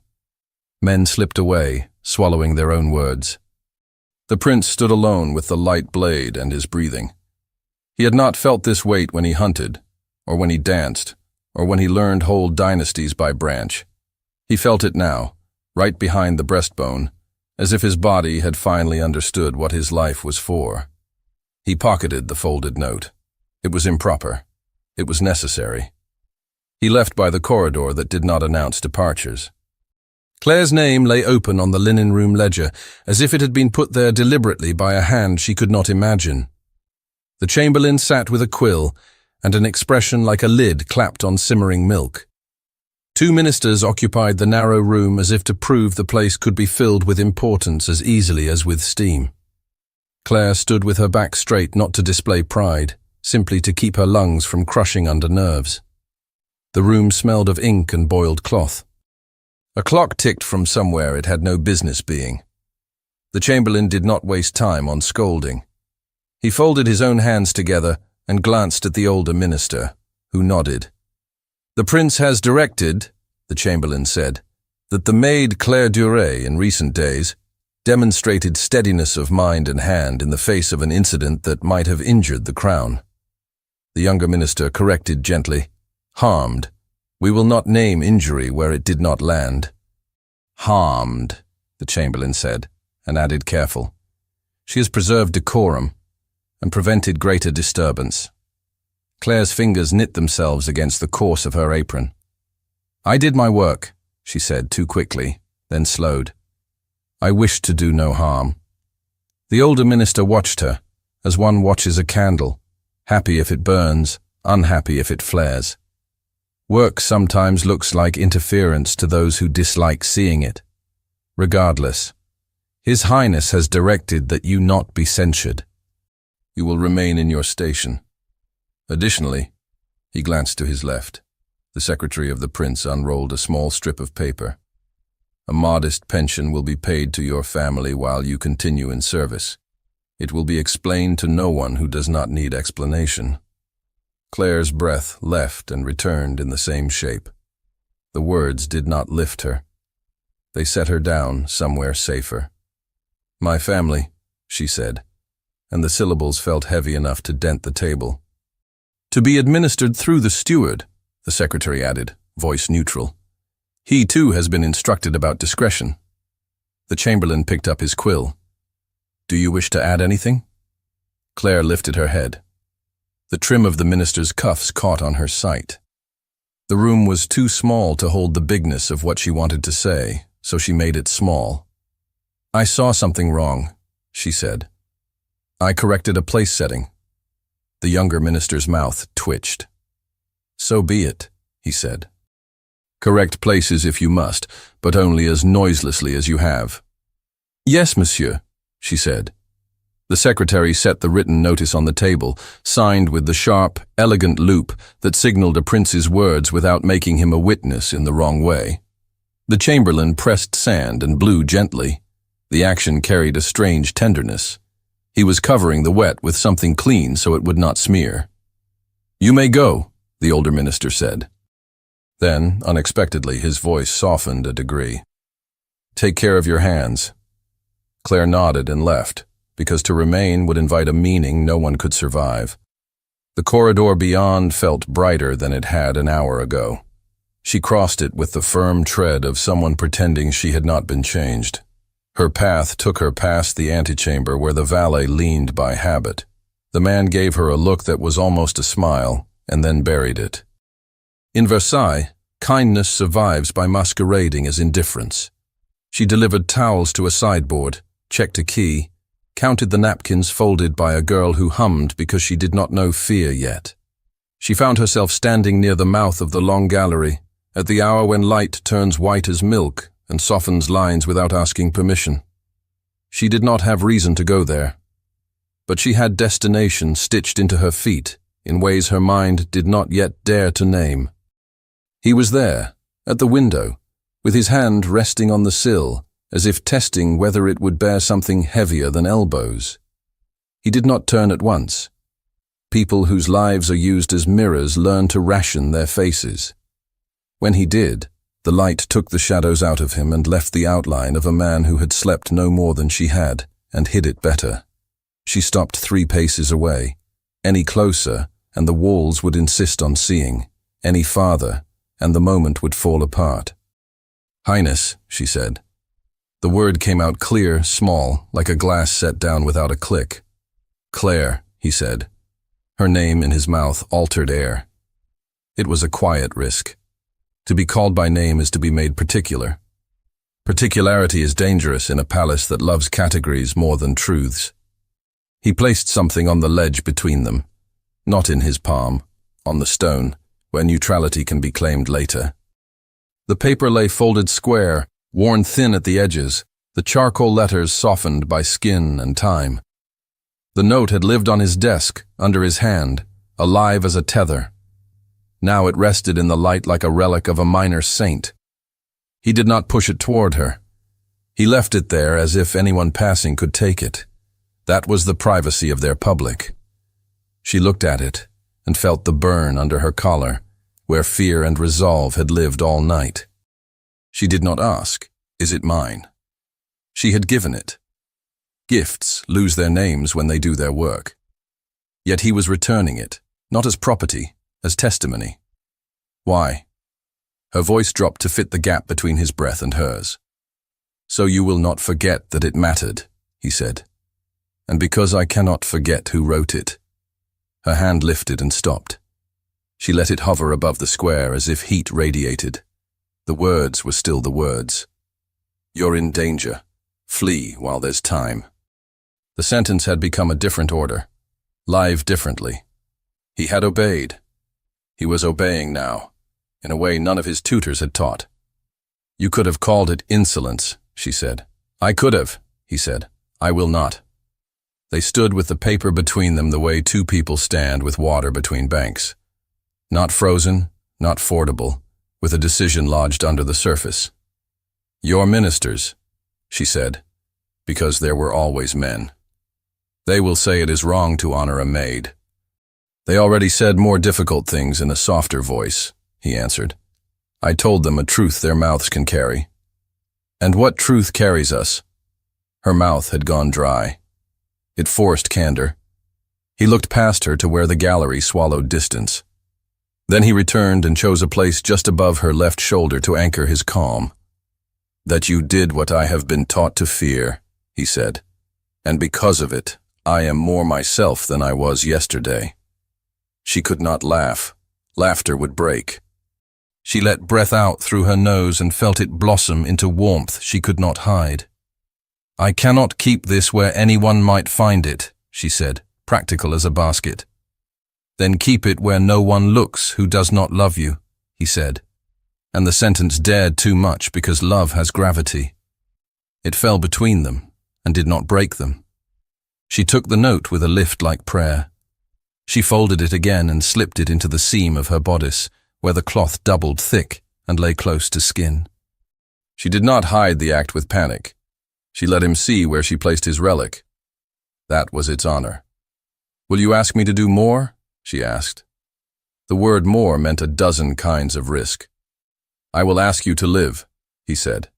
Men slipped away, swallowing their own words. The prince stood alone with the light blade and his breathing. He had not felt this weight when he hunted, or when he danced, or when he learned whole dynasties by branch. He felt it now, right behind the breastbone, as if his body had finally understood what his life was for. He pocketed the folded note. It was improper. It was necessary. He left by the corridor that did not announce departures. Claire's name lay open on the linen room ledger, as if it had been put there deliberately by a hand she could not imagine. The chamberlain sat with a quill, and an expression like a lid clapped on simmering milk. 2 ministers occupied the narrow room as if to prove the place could be filled with importance as easily as with steam. Claire stood with her back straight, not to display pride, simply to keep her lungs from crushing under nerves. The room smelled of ink and boiled cloth. A clock ticked from somewhere it had no business being. The chamberlain did not waste time on scolding. He folded his own hands together and glanced at the older minister, who nodded. "The prince has directed," the chamberlain said, "that the maid Claire Duret in recent days demonstrated steadiness of mind and hand in the face of an incident that might have injured the crown." The younger minister corrected gently, "Harmed. We will not name injury where it did not land." "Harmed," the chamberlain said, and added careful. "She has preserved decorum and prevented greater disturbance." Claire's fingers knit themselves against the corse of her apron. "I did my work," she said too quickly, then slowed. "I wished to do no harm." The older minister watched her, as one watches a candle, happy if it burns, unhappy if it flares. Work sometimes looks like interference to those who dislike seeing it. Regardless, His Highness has directed that you not be censured. You will remain in your station. Additionally, he glanced to his left. The secretary of the prince unrolled a small strip of paper. A modest pension will be paid to your family while you continue in service. It will be explained to no one who does not need explanation. Claire's breath left and returned in the same shape. The words did not lift her. They set her down somewhere safer. "My family," she said, and the syllables felt heavy enough to dent the table. "To be administered through the steward," the secretary added, voice neutral. "He too has been instructed about discretion." The chamberlain picked up his quill. "Do you wish to add anything?" Claire lifted her head. The trim of the minister's cuffs caught on her sight. The room was too small to hold the bigness of what she wanted to say, so she made it small. "I saw something wrong," she said. "I corrected a place setting." The younger minister's mouth twitched. "So be it," he said. "Correct places if you must, but only as noiselessly as you have." "Yes, monsieur," she said. The secretary set the written notice on the table, signed with the sharp, elegant loop that signaled a prince's words without making him a witness in the wrong way. The chamberlain pressed sand and blew gently. The action carried a strange tenderness. He was covering the wet with something clean so it would not smear. "You may go," the older minister said. Then, unexpectedly, his voice softened a degree. "Take care of your hands." Claire nodded and left, because to remain would invite a meaning no one could survive. The corridor beyond felt brighter than it had an hour ago. She crossed it with the firm tread of someone pretending she had not been changed. Her path took her past the antechamber where the valet leaned by habit. The man gave her a look that was almost a smile, and then buried it. In Versailles, kindness survives by masquerading as indifference. She delivered towels to a sideboard, checked a key, counted the napkins folded by a girl who hummed because she did not know fear yet. She found herself standing near the mouth of the long gallery, at the hour when light turns white as milk and softens lines without asking permission. She did not have reason to go there, but she had destination stitched into her feet in ways her mind did not yet dare to name. He was there, at the window, with his hand resting on the sill, as if testing whether it would bear something heavier than elbows. He did not turn at once. People whose lives are used as mirrors learn to ration their faces. When he did, the light took the shadows out of him and left the outline of a man who had slept no more than she had, and hid it better. She stopped 3 paces away. Any closer, and the walls would insist on seeing. Any farther, and the moment would fall apart. "Highness," she said. The word came out clear, small, like a glass set down without a click. "Claire," he said. Her name in his mouth altered air. It was a quiet risk. To be called by name is to be made particular. Particularity is dangerous in a palace that loves categories more than truths. He placed something on the ledge between them, not in his palm, on the stone, where neutrality can be claimed later. The paper lay folded square, worn thin at the edges, the charcoal letters softened by skin and time. The note had lived on his desk, under his hand, alive as a tether. Now it rested in the light like a relic of a minor saint. He did not push it toward her. He left it there as if anyone passing could take it. That was the privacy of their public. She looked at it and felt the burn under her collar, where fear and resolve had lived all night. She did not ask, "Is it mine?" She had given it. Gifts lose their names when they do their work. Yet he was returning it, not as property, as testimony. Why? Her voice dropped to fit the gap between his breath and hers. "So you will not forget that it mattered," he said. "And because I cannot forget who wrote it." Her hand lifted and stopped. She let it hover above the square as if heat radiated. The words were still the words. "You're in danger. Flee while there's time." The sentence had become a different order, live differently. He had obeyed. He was obeying now, in a way none of his tutors had taught. "You could have called it insolence," she said. "I could have," he said. "I will not." They stood with the paper between them the way two people stand with water between banks. Not frozen, not fordable, with a decision lodged under the surface. "Your ministers," she said, because there were always men. "They will say it is wrong to honor a maid." "They already said more difficult things in a softer voice," he answered. "I told them a truth their mouths can carry." "And what truth carries us?" Her mouth had gone dry. It forced candor. He looked past her to where the gallery swallowed distance. Then he returned and chose a place just above her left shoulder to anchor his calm. "That you did what I have been taught to fear," he said, "and because of it, I am more myself than I was yesterday." She could not laugh. Laughter would break. She let breath out through her nose and felt it blossom into warmth she could not hide. "I cannot keep this where anyone might find it," she said, practical as a basket. "Then keep it where no one looks who does not love you," he said. And the sentence dared too much because love has gravity. It fell between them and did not break them. She took the note with a lift like prayer. She folded it again and slipped it into the seam of her bodice, where the cloth doubled thick and lay close to skin. She did not hide the act with panic. She let him see where she placed his relic. That was its honor. "Will you ask me to do more?" she asked. The word more meant a dozen kinds of risk. "I will ask you to live," he said.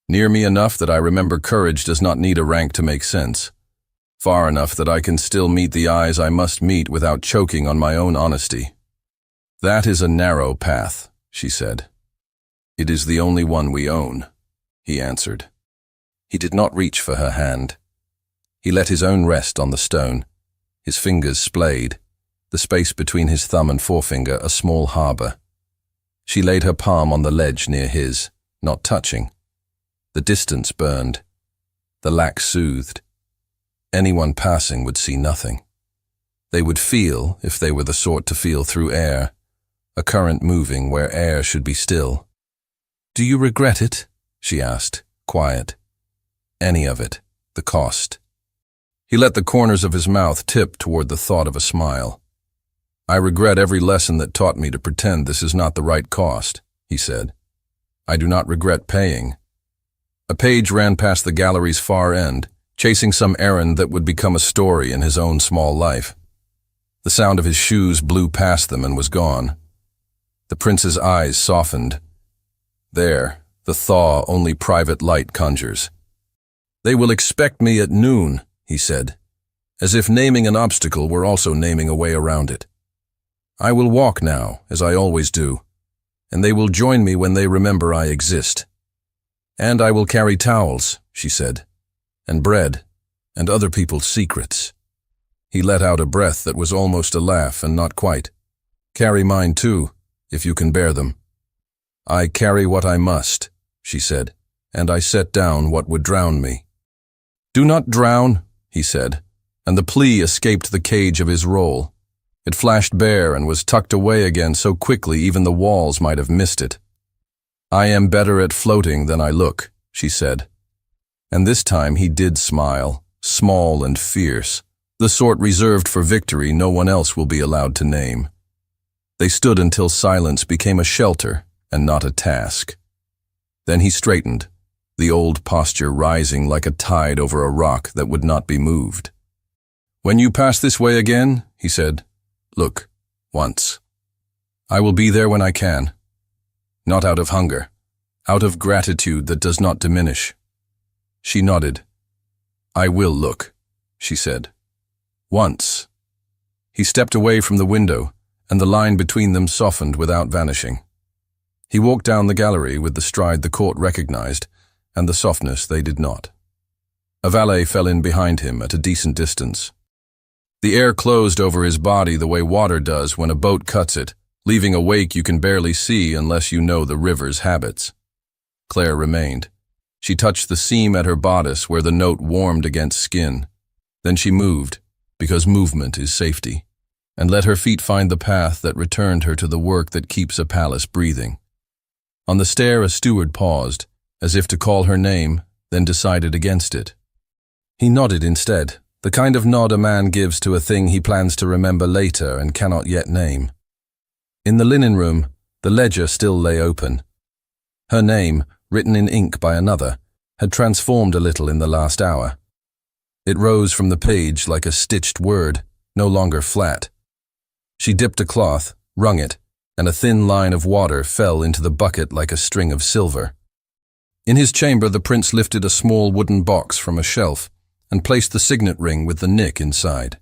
"Near me enough that I remember courage does not need a rank to make sense. Far enough that I can still meet the eyes I must meet without choking on my own honesty." "That is a narrow path," she said. "It is the only one we own," he answered. He did not reach for her hand. He let his own rest on the stone, his fingers splayed, the space between his thumb and forefinger a small harbor. She laid her palm on the ledge near his, not touching. The distance burned. The lack soothed. Anyone passing would see nothing. They would feel, if they were the sort to feel through air, a current moving where air should be still. "Do you regret it?" she asked, quiet. "Any of it, the cost." He let the corners of his mouth tip toward the thought of a smile. "I regret every lesson that taught me to pretend this is not the right cost," he said. "I do not regret paying." A page ran past the gallery's far end, chasing some errand that would become a story in his own small life. The sound of his shoes blew past them and was gone. The prince's eyes softened. There, the thaw only private light conjures. "They will expect me at noon," he said, as if naming an obstacle were also naming a way around it. "I will walk now, as I always do, and they will join me when they remember I exist. And I will carry towels," she said, "and bread, and other people's secrets." He let out a breath that was almost a laugh and not quite. "Carry mine too, if you can bear them." "I carry what I must," she said, "and I set down what would drown me." "Do not drown," he said, and the plea escaped the cage of his role. It flashed bare and was tucked away again so quickly even the walls might have missed it. "I am better at floating than I look," she said. And this time he did smile, small and fierce, the sort reserved for victory no one else will be allowed to name. They stood until silence became a shelter and not a task. Then he straightened, the old posture rising like a tide over a rock that would not be moved. "When you pass this way again," he said, "look, once. I will be there when I can. Not out of hunger, out of gratitude that does not diminish." She nodded. "I will look," she said. "Once." He stepped away from the window, and the line between them softened without vanishing. He walked down the gallery with the stride the court recognized, and the softness they did not. A valet fell in behind him at a decent distance. The air closed over his body the way water does when a boat cuts it, leaving a wake you can barely see unless you know the river's habits. Claire remained. She touched the seam at her bodice where the note warmed against skin. Then she moved, because movement is safety, and let her feet find the path that returned her to the work that keeps a palace breathing. On the stair a steward paused, as if to call her name, then decided against it. He nodded instead, the kind of nod a man gives to a thing he plans to remember later and cannot yet name. In the linen room, the ledger still lay open. Her name, written in ink by another, had transformed a little in the last hour. It rose from the page like a stitched word, no longer flat. She dipped a cloth, wrung it, and a thin line of water fell into the bucket like a string of silver. In his chamber the prince lifted a small wooden box from a shelf and placed the signet ring with the nick inside.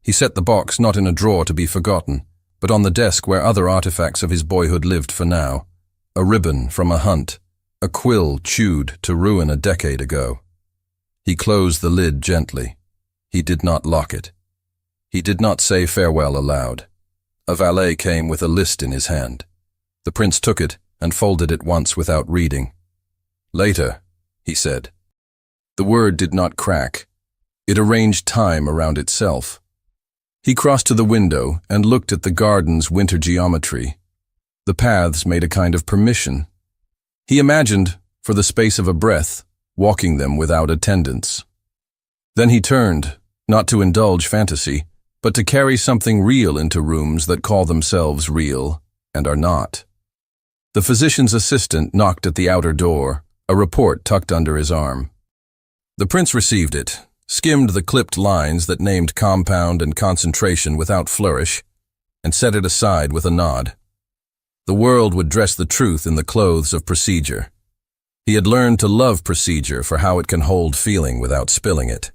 He set the box not in a drawer to be forgotten, but on the desk where other artifacts of his boyhood lived for now. A ribbon from a hunt, a quill chewed to ruin a decade ago. He closed the lid gently. He did not lock it. He did not say farewell aloud. A valet came with a list in his hand. The prince took it and folded it once without reading. "Later," he said. The word did not crack. It arranged time around itself. He crossed to the window and looked at the garden's winter geometry. The paths made a kind of permission. He imagined, for the space of a breath, walking them without attendants. Then he turned, not to indulge fantasy, but to carry something real into rooms that call themselves real and are not. The physician's assistant knocked at the outer door, a report tucked under his arm. The prince received it, skimmed the clipped lines that named compound and concentration without flourish, and set it aside with a nod. The world would dress the truth in the clothes of procedure. He had learned to love procedure for how it can hold feeling without spilling it.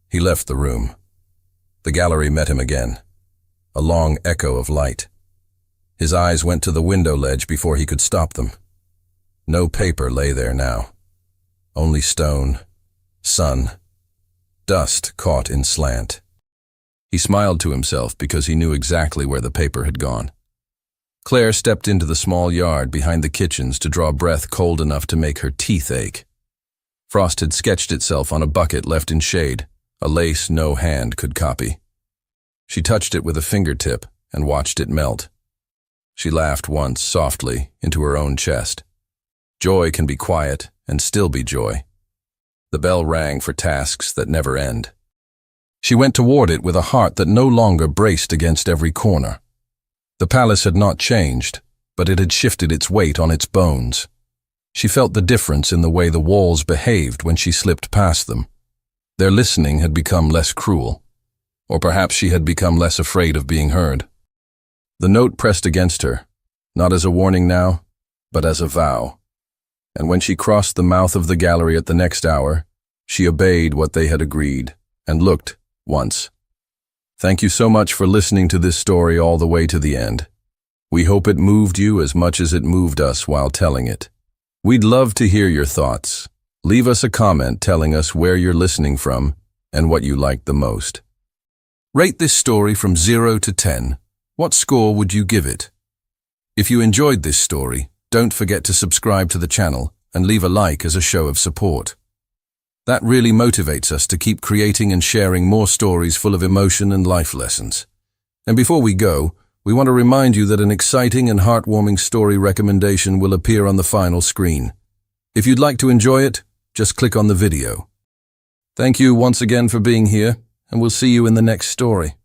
He left the room. The gallery met him again, a long echo of light. His eyes went to the window ledge before he could stop them. No paper lay there now. Only stone, sun, dust caught in slant. He smiled to himself because he knew exactly where the paper had gone. Claire stepped into the small yard behind the kitchens to draw breath cold enough to make her teeth ache. Frost had sketched itself on a bucket left in shade, a lace no hand could copy. She touched it with a fingertip and watched it melt. She laughed once softly into her own chest. Joy can be quiet and still be joy. The bell rang for tasks that never end. She went toward it with a heart that no longer braced against every corner. The palace had not changed, but it had shifted its weight on its bones. She felt the difference in the way the walls behaved when she slipped past them. Their listening had become less cruel, or perhaps she had become less afraid of being heard. The note pressed against her, not as a warning now, but as a vow. And when she crossed the mouth of the gallery at the next hour, she obeyed what they had agreed, and looked, once. Thank you so much for listening to this story all the way to the end. We hope it moved you as much as it moved us while telling it. We'd love to hear your thoughts. Leave us a comment telling us where you're listening from and what you liked the most. Rate this story from 0 to 10. What score would you give it? If you enjoyed this story, don't forget to subscribe to the channel and leave a like as a show of support. That really motivates us to keep creating and sharing more stories full of emotion and life lessons. And before we go, we want to remind you that an exciting and heartwarming story recommendation will appear on the final screen. If you'd like to enjoy it, just click on the video. Thank you once again for being here, and we'll see you in the next story.